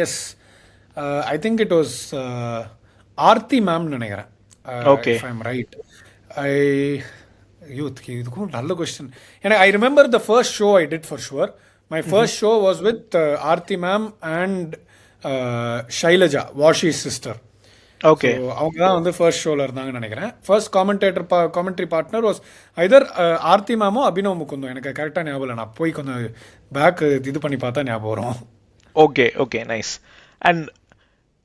Yes, I think it was Aarthi ma'am நினைக்கிறேன். Okay. If I'm right. இதுக்கும் நல்ல question. எனக்கு I remember the first show I did for sure. My first show was with Aarthi ma'am and Shailaja, வாஷிஸ் sister. Okay, அவங்க தான் வந்து first ஷோவில் இருந்தாங்கன்னு நினைக்கிறேன். First commentary partner was Hyder Aarthi மேமோ Abhinav முகுந்தோ. எனக்கு கரெக்டாக ஞாபகம் இல்லை, நான் போய் கொஞ்சம் பேக் இது பண்ணி பார்த்தா ஞாபகம் வரும். Okay okay, nice. அண்ட்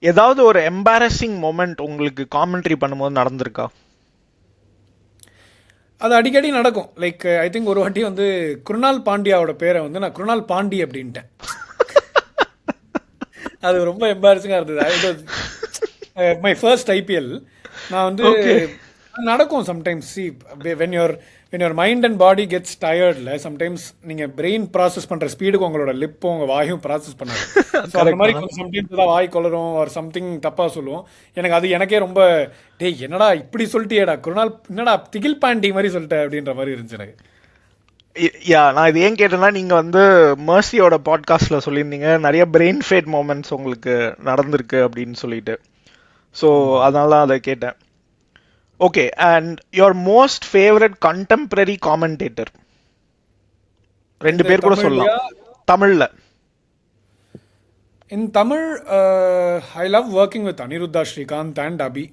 ஏதாவது ஒரு எம்பாரசிங் மொமெண்ட் உங்களுக்கு காமெண்ட்ரி பண்ணும்போது நடந்திருக்கா? அது அடிக்கடி நடக்கும். லைக் ஐ திங்க் ஒரு வாட்டி வந்து குருணால் பாண்டியாவோட பேரை வந்து நான் குருணால் பாண்டி அப்படின்ட்டேன். அது ரொம்ப எம்பாரசிங்காக இருந்தது. மை ஃபர்ஸ்ட் ஐபிஎல் நான் வந்து நடக்கும் sometimes. See when your mind and body gets டயர்டில் சம்டைம்ஸ் நீங்கள் பிரெயின் ப்ராசஸ் பண்ணுற ஸ்பீடுக்கு உங்களோட லிப்பும் உங்கள் வாயும் ப்ராசஸ் பண்ணாது. ஸோ அந்த மாதிரி கொஞ்சம் சம்டைம்ஸ் தான் வாய் கொளரும் ஒரு சம்திங் தப்பாக சொல்லுவோம். எனக்கே ரொம்ப டேய் என்னடா இப்படி சொல்லிட்டியேடா குருணால், என்னடா திகில் பாண்டி மாதிரி சொல்லிட்டேன் அப்படின்ற மாதிரி இருந்துச்சு எனக்கு. யா, நான் இது ஏன் கேட்டேன்னா நீங்கள் வந்து மர்சியோட பாட்காஸ்ட்ல சொல்லியிருந்தீங்க நிறைய பிரெயின் ஃபேட் மூமெண்ட்ஸ் உங்களுக்கு நடந்திருக்கு அப்படின்னு சொல்லிட்டு. ஸோ அதனால தான் அதை கேட்டேன். Okay, and your most favourite contemporary commentator? 2 பேர் கூட சொல்லலாம். தமிழ்ல. In Tamil I love working with Anirudha Srikkanth and Abhi.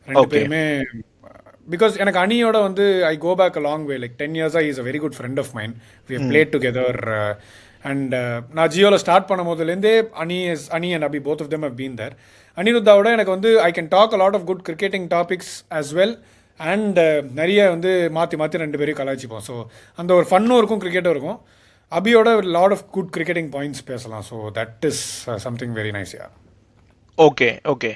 2 பேருமே பிகாஸ் எனக்கு அனியோட வந்து I go back a long way. Like 10 years is a very good friend of mind. We have played together. And நான் ஜியோவில் ஸ்டார்ட் பண்ணும் போதுலேருந்தே Ani and Abhi both of them have been there. அனிருத்தாவோட எனக்கு வந்து ஐ can talk a lot of good cricketing topics as well. And நிறைய வந்து மாற்றி 2 பேரையும் கலாய்ச்சிப்போம். ஸோ அந்த ஒரு ஃபன்னும் இருக்கும், கிரிக்கெட்டும் இருக்கும். அபியோட lot of good cricketing points பேசலாம். So that is something very nice. Yeah. Okay okay,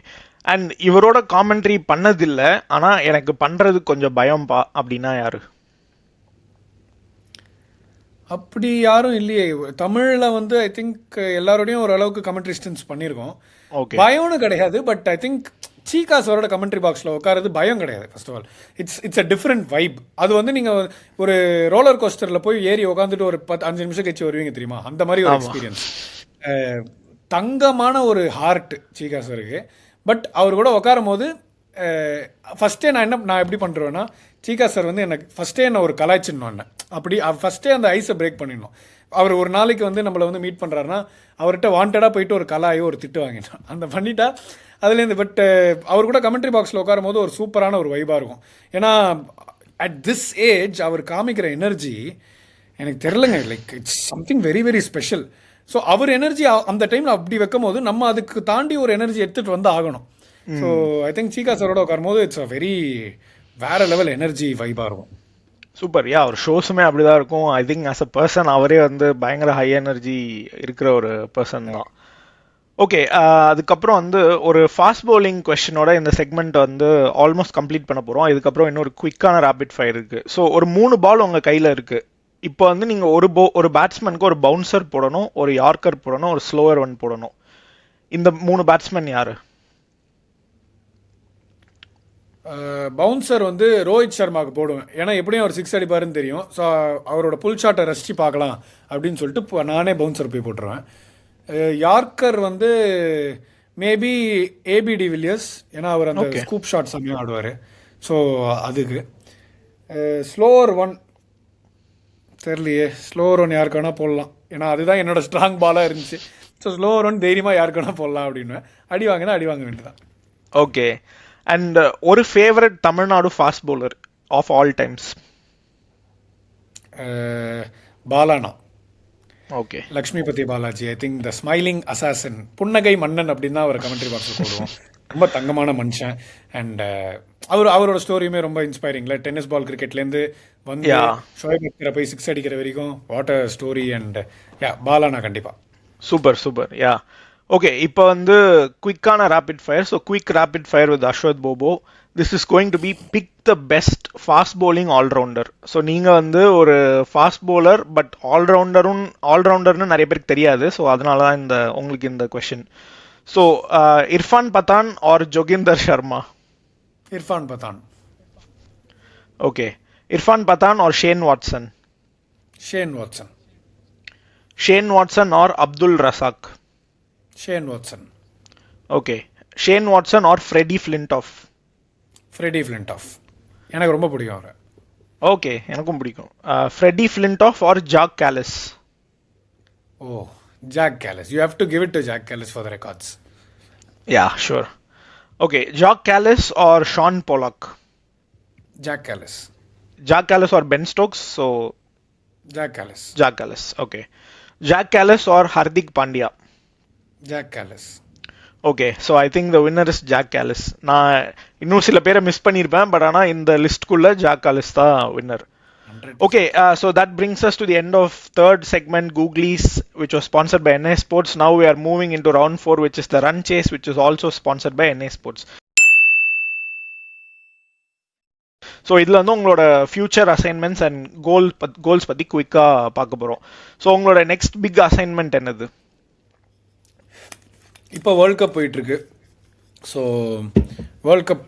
and இவரோட காமெண்ட்ரி பண்ணதில்லை ஆனால் எனக்கு பண்ணுறது கொஞ்சம் பயம்பா அப்படின்னா யாரு? அப்படி யாரும் இல்லையே. தமிழில் வந்து ஐ திங்க் எல்லாரோடையும் ஓரளவுக்கு கமெண்ட்ரி ஸ்டன்ஸ் பண்ணியிருக்கோம். பயம்னு கிடையாது. பட் ஐ திங்க் சீகா சாரோட கமெண்ட்ரி பாக்ஸில் உட்காரது பயம் கிடையாது. First of all it's a different vibe. அது வந்து நீங்கள் ஒரு ரோலர் கோஸ்டரில் போய் ஏறி உட்காந்துட்டு ஒரு 5 நிமிஷம் கழிச்சு வருவீங்க தெரியுமா, அந்த மாதிரி ஒரு எக்ஸ்பீரியன்ஸ். தங்கமான ஒரு ஹார்ட் சீகா சாருக்கு. பட் அவர் கூட உட்காரும் போது ஃபஸ்ட்டே நான் எப்படி பண்ணுறேன்னா, சீகா சார் வந்து எனக்கு ஃபஸ்ட்டே என்ன ஒரு கலாய்ச்சிடணும். அப்படி ஃபஸ்ட்டே அந்த ஐஸை பிரேக் பண்ணிடணும். அவர் ஒரு நாளைக்கு வந்து நம்மளை வந்து மீட் பண்ணுறாருன்னா அவர்கிட்ட வாண்டடாக போயிட்டு ஒரு கலாயோ ஒரு திட்டு வாங்கிட்டோம். அந்த பண்ணிட்டா அதுலேருந்து. பட் அவர் கூட கமெண்ட்ரி பாக்ஸில் உட்காரும் போது ஒரு சூப்பரான ஒரு வைபாக இருக்கும். ஏன்னா அட் திஸ் ஏஜ் அவர் காமிக்கிற எனர்ஜி எனக்கு தெரிலங்க. Like it's something very very special. So அவர் எனர்ஜி அந்த டைமில் அப்படி வைக்கும் போது நம்ம அதுக்கு தாண்டி ஒரு எனர்ஜி எடுத்துகிட்டு வந்து ஆகணும். ஸோ ஐ திங்க் சீகா சாரோட உட்காரும் போது இட்ஸ் அ வெரி வேற லெவல் எனர்ஜி வைபாக இருக்கும். சூப்பர். யா, அவர் ஷோஸுமே அப்படிதான் இருக்கும். I think as a person அவரே வந்து பயங்கர ஹை எனர்ஜி இருக்கிற ஒரு பர்சன் தான். ஓகே, அதுக்கப்புறம் வந்து ஒரு ஃபாஸ்ட் பவுலிங் கொஸ்டினோட இந்த செக்மெண்ட் வந்து ஆல்மோஸ்ட் கம்ப்ளீட் பண்ண போகிறோம். இதுக்கப்புறம் இன்னொரு குயிக்கான ரேபிட் ஃபயர் இருக்கு. ஸோ ஒரு 3 பால் உங்கள் கையில் இருக்கு. இப்போ வந்து நீங்கள் ஒரு பேட்ஸ்மேனுக்கு ஒரு பவுன்சர் போடணும், ஒரு யார்க்கர் போடணும், ஒரு ஸ்லோவர் ஒன் போடணும். இந்த 3 பேட்ஸ்மேன் யாரு? பவுன்சர் வந்து ரோஹித் சர்மாவுக்கு போடுவேன். ஏன்னா எப்படியும் அவர் 6 அடிப்பாருன்னு தெரியும். ஸோ அவரோட புல் ஷாட்டை ரசித்து பார்க்கலாம் அப்படின்னு சொல்லிட்டு நானே பவுன்சர் போய் போட்டுருவேன். யார்க்கர் வந்து மேபி ஏபிடி வில்லியர்ஸ், ஏன்னா அவர் அந்த ஸ்கூப் ஷாட் செம்மையாக ஆடுவார். ஸோ அதுக்கு ஸ்லோவர் ஒன் தெரியலையே, ஸ்லோவர் ஒன் யாருக்கு வேணால் போடலாம். ஏன்னா அதுதான் என்னோட ஸ்ட்ராங் பாலாக இருந்துச்சு. ஸோ ஸ்லோவர் ஒன் தைரியமாக யாருக்கு வேணால் போடலாம் அப்படின்னு. அடி வாங்கினா அடி வாங்க வேண்டியதான். ஓகே, அண்ட் ஒரு favourite Tamil Nadu fast bowler of all times? பாலானா. Okay, Lakshmipathi Balaji. I think the smiling Assassin's, புன்னகை மன்னன் அப்படின்னு தான் அவர் கமெண்ட்ரி பாக்ஸில் போடுவோம். ரொம்ப தங்கமான மனுஷன். அண்ட் அவரோட ஸ்டோரியுமே ரொம்ப இன்ஸ்பைரிங்ல. டென்னிஸ் பால் கிரிக்கெட்லேருந்து வந்து ஷோயப் அக்தரை போய் 6 அடிக்கிற வரைக்கும் வாட் அ ஸ்டோரி. அண்ட் பாலானா கண்டிப்பாக. Super yeah. ஓகே, இப்போ வந்து குயிக்கான rapid fire. So quick rapid fire with Ashwath Bobo. This is going to be pick the best fast bowling allrounder. So நீங்கள் வந்து ஒரு ஃபாஸ்ட் bowler பட் ஆல்ரவுண்டர்னு நிறைய பேருக்கு தெரியாது. ஸோ அதனால தான் உங்களுக்கு இந்த question. So Irfan Pathan or Joginder Sharma? Irfan Pathan. Okay, Irfan Pathan or Shane Watson? Shane Watson. Shane Watson or Abdul Razzaq? Shane Watson. Okay, Shane Watson or Freddie Flintoff? Freddie Flintoff. எனக்கு ரொம்ப பிடிக்கும் அவரை. ஓகே, எனக்கும் பிடிக்கும். Freddie Flintoff or Jacques Kallis? Oh, Jacques Kallis. You have to give it to Jacques Kallis for the records. Yeah, sure. Okay, Jacques Kallis or Shaun Pollock? Jack Kallis. Jacques Kallis or Ben Stokes? So Jacques Kallis. Jacques Kallis. Okay, Jacques Kallis or Hardik Pandya? Jacques Kallis. Okay, so I think the winner is Jacques Kallis. நான் இன்னும் சில பேரை miss பண்ணியிருப்பேன், but ஆனால் இந்த லிஸ்ட்குள்ள Jacques Kallis தான் winner. Okay, so that brings us to the end of third segment, Googlies, which was sponsored by NA Sports. Now we are moving into round 4, which is the Run Chase, which is also sponsored by NA Sports. So இதில் வந்து உங்களோட future assignments and goals பற்றி குயிக்காக பார்க்க போகிறோம். So உங்களோட next big assignment என்னது? இப்போ வேர்ல்ட் கப் போயிட்டுருக்கு. ஸோ வேர்ல்ட் கப்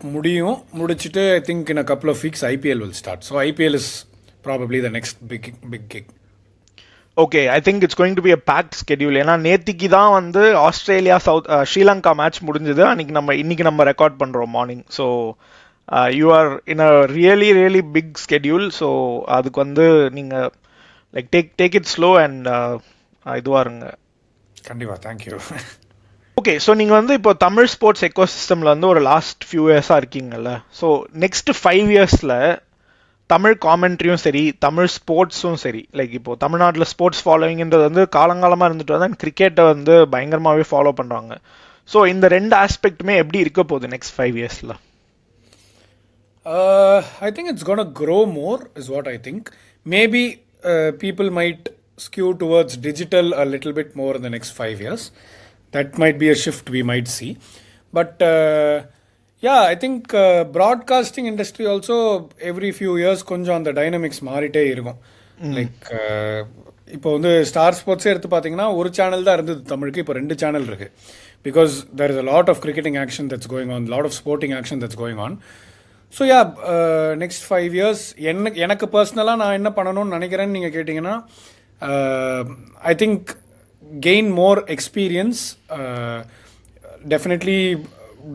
முடிச்சுட்டு I think in a couple of weeks IPL will start. So IPL is probably the next big gig. Okay, I think it's going to be a packed schedule. ஏன்னா நேத்திக்கு தான் வந்து Australia Sri Lanka match முடிஞ்சது. இன்னைக்கு நம்ம record பண்ணுறோம் morning. So you are in a really big schedule. So அதுக்கு வந்து நீங்கள் like take it slow and இதுவாக இருங்க. கண்டிப்பாக, தேங்க்யூ. ஓகே, ஸோ நீங்கள் வந்து இப்போ தமிழ் ஸ்போர்ட்ஸ் எக்கோசிஸ்டமில் வந்து ஒரு லாஸ்ட் ஃபியூ இயர்ஸாக இருக்கீங்கல்ல. ஸோ நெக்ஸ்ட் 5 இயர்ஸில் தமிழ் காமெண்ட்ரியும் சரி, தமிழ் ஸ்போர்ட்ஸும் சரி, லைக் இப்போ தமிழ்நாட்டில் ஸ்போர்ட்ஸ் ஃபாலோவிங்ன்றது வந்து காலங்காலமாக இருந்துட்டு வந்து கிரிக்கெட்டை வந்து பயங்கரமாகவே ஃபாலோ பண்ணுறாங்க. ஸோ இந்த 2 ஆஸ்பெக்ட்டுமே எப்படி இருக்க போகுது நெக்ஸ்ட் 5 இயர்ஸில்? I think it's going to grow more is what I think. Maybe people might skew towards digital a little bit more in the next 5 years. That might be a shift we might see. But yeah, I think broadcasting industry also every few years கொஞ்சம் அந்த dynamics மாறிட்டே இருக்கும். Like இப்போ வந்து star ஸ்போர்ட்ஸே எடுத்து பார்த்தீங்கன்னா ஒரு channel தான் இருந்தது தமிழுக்கு, இப்போ 2 சேனல் இருக்குது. Because there is a lot of cricketing action that's going on, lot of sporting action that's going on. So yeah, next 5 years எனக்கு பர்சனலாக நான் என்ன பண்ணணும்னு நினைக்கிறேன்னு நீங்கள் கேட்டிங்கன்னா, I think gain more experience. Definitely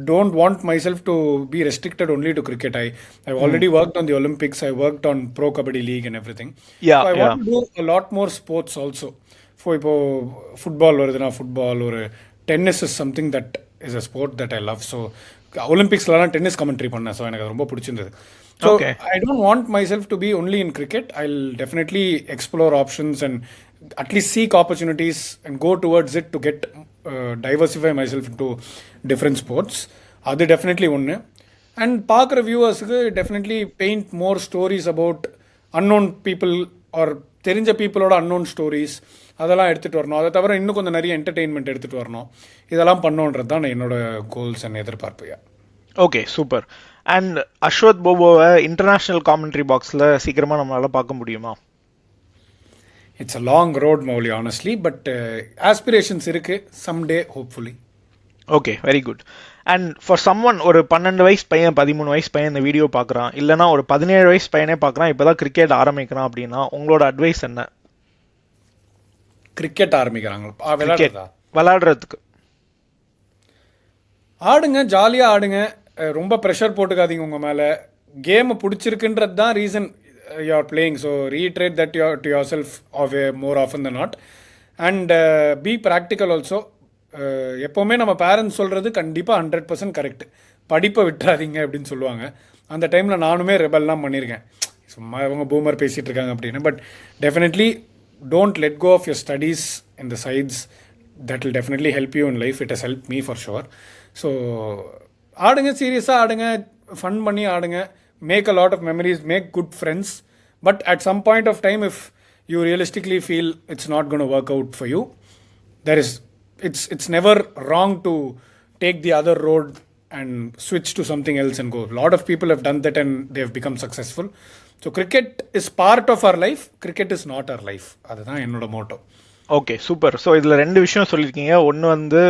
don't want myself to be restricted only to cricket. I've already worked on the Olympics. I worked on Pro Kabaddi League and everything. Yeah, so I want to do a lot more sports also. For football varudana football, or tennis is something that is a sport that I love. So Olympics la tennis commentary panna, so enakku romba pidichirundhu. So okay. I don't want myself to be only in cricket. I'll definitely explore options and at least seek opportunities and go towards it to get diversify myself into different sports. Adu definitely one. And பார்க்குற வியூவர்ஸுக்கு definitely paint more stories about unknown people or தெரிஞ்ச பீப்புளோட unknown stories அதெல்லாம் எடுத்துகிட்டு வரணும். அதை தவிர இன்னும் கொஞ்சம் நிறைய என்டர்டெயின்மெண்ட் எடுத்துகிட்டு வரணும். இதெல்லாம் பண்ணோன்றது தான் என்னோட கோல்ஸ் அண்ட் எதிர்பார்ப்பு. Okay, super. அண்ட் அஸ்வத் போபோவை இன்டர்நேஷ்னல் காமெண்ட்ரி பாக்ஸில் சீக்கிரமாக நம்மளால் பார்க்க முடியுமா? It's a long road Mouli honestly, but aspirations இருக்குது, someday hopefully. Okay, very good. And for some one, ஒரு 12 வயசு பையன் 13 வயசு பையன் இந்த வீடியோ பார்க்குறான், இல்லைனா ஒரு 17 வயசு பையனே பார்க்குறான், இப்போ தான் கிரிக்கெட் ஆரம்பிக்கிறான் அப்படின்னா உங்களோட அட்வைஸ் என்ன? கிரிக்கெட் ஆரம்பிக்கிறாங்களா? விளையாடுறதுக்கு ஆடுங்க, ஜாலியாக ஆடுங்க, ரொம்ப ப்ரெஷர் போட்டுக்காதீங்க உங்கள் மேலே. கேமை பிடிச்சிருக்குன்றது தான் reason you are playing. So reiterate that to yourself of more often than not. And be practical also. எப்போவுமே நம்ம பேரண்ட்ஸ் சொல்கிறது கண்டிப்பாக 100% கரெக்ட். படிப்பை விட்டுறாதீங்க அப்படின்னு சொல்லுவாங்க. அந்த டைமில் நானுமே ரெபல்லாம் பண்ணியிருக்கேன். சும்மா இவங்க பூமர் பேசிகிட்டு இருக்காங்க அப்படின்னு. But definitely don't let go of your studies in the sides. That will definitely help you in life. It has help me for sure. So ஆடுங்க, சீரியஸாக ஆடுங்க, ஃபன் பண்ணி ஆடுங்க, make a lot of memories, make good friends. But at some point of time if you realistically feel it's not gonna work out for you, there is it's never wrong to take the other road and switch to something else and go. A lot of people have done that and they have become successful. So cricket is part of our life. Cricket is not our life. அதுதான் என்னோட Moto. Okay, super. So இதில் 2 விஷயம் சொல்லியிருக்கீங்க. ஒன்று வந்து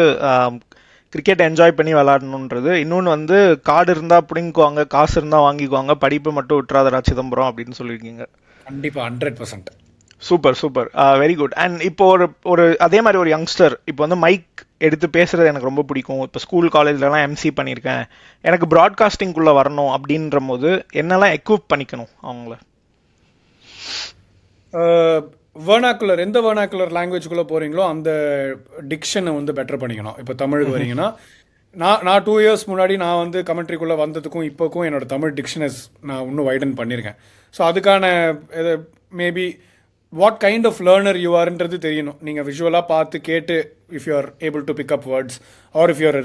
cricket enjoy பண்ணி விளாடணுன்றது, இன்னொன்று வந்து கார்டு இருந்தால் பிடிங்குவாங்க, காசு இருந்தால் வாங்கிக்குவாங்க, படிப்பை மட்டும் விட்டுறாதரா சிதம்பரம் அப்படின்னு சொல்லியிருக்கீங்க. கண்டிப்பாக 100%. Super super, very good. And இப்போ ஒரு அதே மாதிரி ஒரு யங்ஸ்டர் இப்போ வந்து மைக் எடுத்து பேசுறது எனக்கு ரொம்ப பிடிக்கும், இப்போ ஸ்கூல் காலேஜ்லலாம் எம்சி பண்ணியிருக்கேன், எனக்கு ப்ராட்காஸ்டிங்குள்ளே வரணும் அப்படின்ற போது என்னெல்லாம் எக்யூப் பண்ணிக்கணும் அவங்கள? வேர்னாக்குலர், எந்த வேர்னாக்குலர் லாங்குவேஜ்குள்ளே போகிறீங்களோ அந்த டிக்ஷனை வந்து பெட்டர் பண்ணிக்கணும். இப்போ தமிழுக்கு வரீங்கன்னா, நான் 2 இயர்ஸ் முன்னாடி நான் வந்து கமெண்ட்ரிக்குள்ளே வந்ததுக்கும் இப்போக்கும் என்னோட தமிழ் டிக்ஷனரிஸ் நான் இன்னும் வைடன் பண்ணியிருக்கேன். ஸோ அதுக்கான maybe what kind of learner you ஆர்ன்றது தெரியணும். நீங்கள் விஷுவலாக பார்த்து கேட்டு if you are able to pick up words, or if you are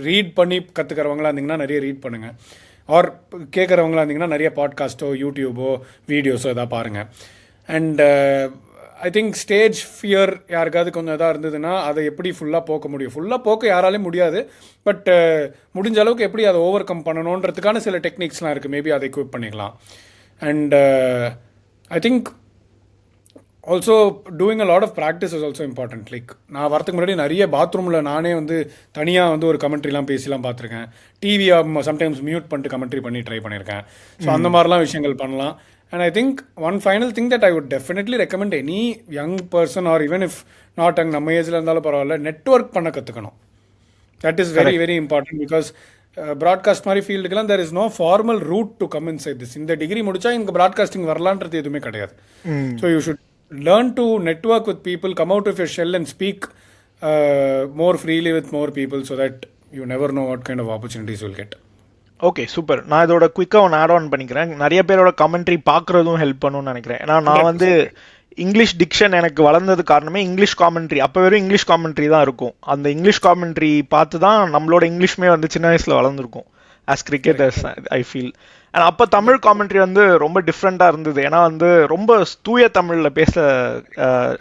read பண்ணி கற்றுக்கிறவங்களா இருந்தீங்கன்னா நிறைய ரீட் பண்ணுங்கள், ஆர் கேட்குறவங்களா இருந்தீங்கன்னா நிறைய பாட்காஸ்ட்டோ யூடியூபோ வீடியோஸோ எதாவது பாருங்கள். And I think stage fear யாருக்காவது கொஞ்சம் எதாவது இருந்ததுன்னா அதை எப்படி ஃபுல்லாக போக்க முடியும்? ஃபுல்லாக போக்க யாராலையும் முடியாது, பட் முடிஞ்ச அளவுக்கு எப்படி அதை ஓவர் கம் பண்ணணுன்றதுக்கான சில டெக்னிக்ஸ்லாம் இருக்குது. மேபி அதை எக்யூப் பண்ணிக்கலாம். And I think also doing a lot of practice is also important. Like நான் வரதுக்கு முன்னாடி நிறைய பாத்ரூமில் நானே வந்து தனியாக வந்து ஒரு கமெண்ட்ரிலாம் பேசிலாம் பார்த்துருக்கேன். டிவியை சம்டைம்ஸ் மியூட் பண்ணிட்டு கமெண்ட்ரி பண்ணி ட்ரை பண்ணியிருக்கேன். ஸோ அந்த மாதிரிலாம் விஷயங்கள் பண்ணலாம். And I think one final thing that I would definitely recommend any young person or even if not நம்ம ஏஜில் இருந்தாலும் பரவாயில்ல, நெட்வொர்க் பண்ண கற்றுக்கணும். That is very very important because broadcast மாதிரி ஃபீல்டுக்கெல்லாம் there is no formal route to come inside this. இந்த degree முடிச்சா இங்கே ப்ராட்காஸ்டிங் வரலான்றது எதுவுமே கிடையாது. So you should learn to network with people, come out of your shell and speak more freely with more people so that you never know what kind of opportunities you'll get. Okay, super. நான் இதோட குயிக்காக ஒன்று add on பண்ணிக்கிறேன். நிறைய பேரோட commentary பார்க்குறதும் help பண்ணுன்னு நினைக்கிறேன். ஏன்னா நான் வந்து இங்கிலீஷ் டிக்ஷன் எனக்கு வளர்ந்தது காரணமே இங்கிலீஷ் காமெண்ட்ரி. அப்போ வெறும் இங்கிலீஷ் காமெண்ட்ரி தான் இருக்கும். அந்த இங்கிலீஷ் காமெண்ட்ரி பார்த்து தான் நம்மளோட இங்கிலீஷ்மே வந்து சின்ன வயசில் வளர்ந்துருக்கும் as cricketers I feel. And அப்போ தமிழ் காமெண்ட்ரி வந்து ரொம்ப டிஃப்ரெண்ட்டாக இருந்தது. ஏன்னா வந்து ரொம்ப தூய தமிழில் பேச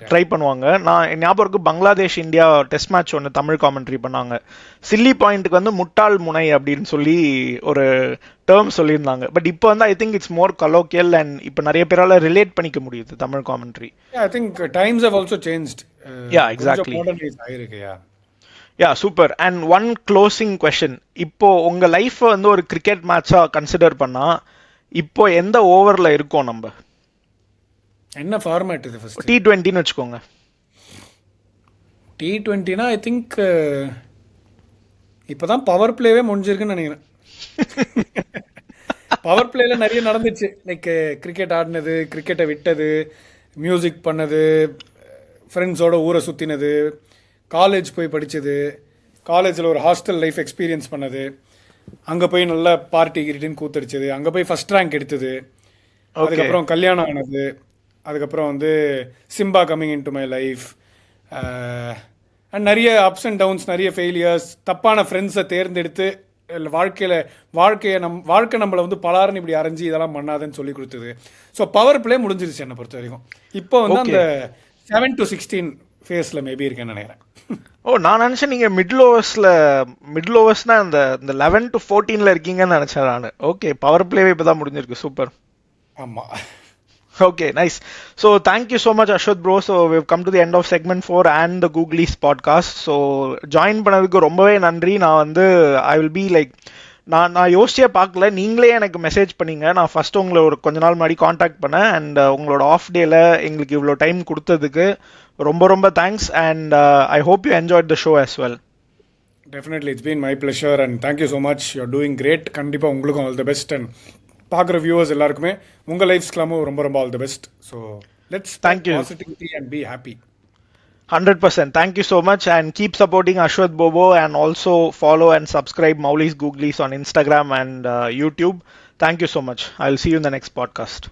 ட்ரை பண்ணுவாங்க. நான் ஞாபகம் இருக்கு, பங்களாதேஷ் இந்தியா டெஸ்ட் மேட்ச் ஒன்று தமிழ் காமெண்ட்ரி பண்ணாங்க. சில்லி பாயிண்ட்டுக்கு வந்து முட்டாள் முனை அப்படின்னு சொல்லி ஒரு டேர்ம் சொல்லியிருந்தாங்க. பட் இப்போ வந்து I think it's more colloquial and இப்போ நிறைய பேரால ரிலேட் பண்ணிக்க முடியுது Tamil commentary. I think times have also changed. Yeah, exactly. Yeah, super. And one closing question, இப்போ உங்க லைஃப் வந்து ஒரு கிரிக்கெட் மேட்சா கன்சிடர் பண்ணா இப்போ எந்த ஓவர்ல இருக்கோம்? நம்ம என்ன ஃபார்மேட் இது? ஃபர்ஸ்ட் T20ன்னு வச்சுக்கோங்க. T20னா ஐ திங்க் இப்போதான் பவர் பிளேவே முடிஞ்சிருக்குன்னு நினைக்கிறேன். பவர் பிளேல நிறைய நடந்துச்சு. லைக் கிரிக்கெட் ஆடினது, கிரிக்கெட்டை விட்டது, மியூசிக் பண்ணது, ஃப்ரெண்ட்ஸோட ஊரை சுற்றினது, காலேஜ் போய் படித்தது, காலேஜில் ஒரு ஹாஸ்டல் லைஃப் எக்ஸ்பீரியன்ஸ் பண்ணது, அங்கே போய் நல்லா பார்ட்டி கிரிட்டின்னு கூத்தடிச்சது, அங்கே போய் ஃபஸ்ட் ரேங்க் எடுத்தது, அதுக்கப்புறம் கல்யாணம் ஆனது, அதுக்கப்புறம் வந்து Simba coming in to my life, and நிறைய அப்ஸ் அண்ட் டவுன்ஸ், நிறைய ஃபெயிலியர்ஸ், தப்பான ஃப்ரெண்ட்ஸை தேர்ந்தெடுத்து இல்லை வாழ்க்கை நம்மளை வந்து பலாருன்னு இப்படி அரைஞ்சி இதெல்லாம் பண்ணாதுன்னு சொல்லி கொடுத்தது. ஸோ பவர் பிளே முடிஞ்சிருச்சு என்னை பொறுத்த வரைக்கும். இப்போ வந்து அந்த 7 to 16 ஃபேஸில் மேபி இருக்கேன்னு நினைக்கிறேன். நான் நினைச்சேன் நீங்க மிடில் ஓவர்ஸ்னா இந்த 11 to 14 இருக்கீங்கன்னு நினைச்சேன் நான். ஓகே, பவர் பிளேவே இப்பதான் முடிஞ்சிருக்கு. சூப்பர். ஆமாம். Okay, nice. So thank you so much, Ashwath bro. So we've come to the end of segment 4 and the Googlies podcast. So join பண்ணதுக்கு ரொம்பவே நன்றி. நான் வந்து I will be like நான் யோசிச்சே பார்க்கல, நீங்களே எனக்கு மெசேஜ் பண்ணீங்க. நான் ஃபர்ஸ்ட் உங்களை ஒரு கொஞ்ச நாள் முன்னாடி காண்டாக்ட் பண்ணேன். அண்ட் உங்களோட ஆஃப் டேல எங்களுக்கு இவ்வளோ டைம் கொடுத்ததுக்கு ரொம்ப ரொம்ப thanks. And I hope you enjoyed the show as well. Definitely, it's been my pleasure and thank you so much. You're doing great. கண்டிப்பாக உங்களுக்கும் all the best and பார்க்குற வியூவர்ஸ் எல்லாருக்குமே உங்கள் லைஃப்ஸ்க்கெல்லாமும் ரொம்ப ரொம்ப all the best. So let's positivity and be happy. 100%. Thank you so much and keep supporting Ashwath Bobo and also follow and subscribe Mauli's Googlies on Instagram and YouTube. Thank you so much. I'll see you in the next podcast.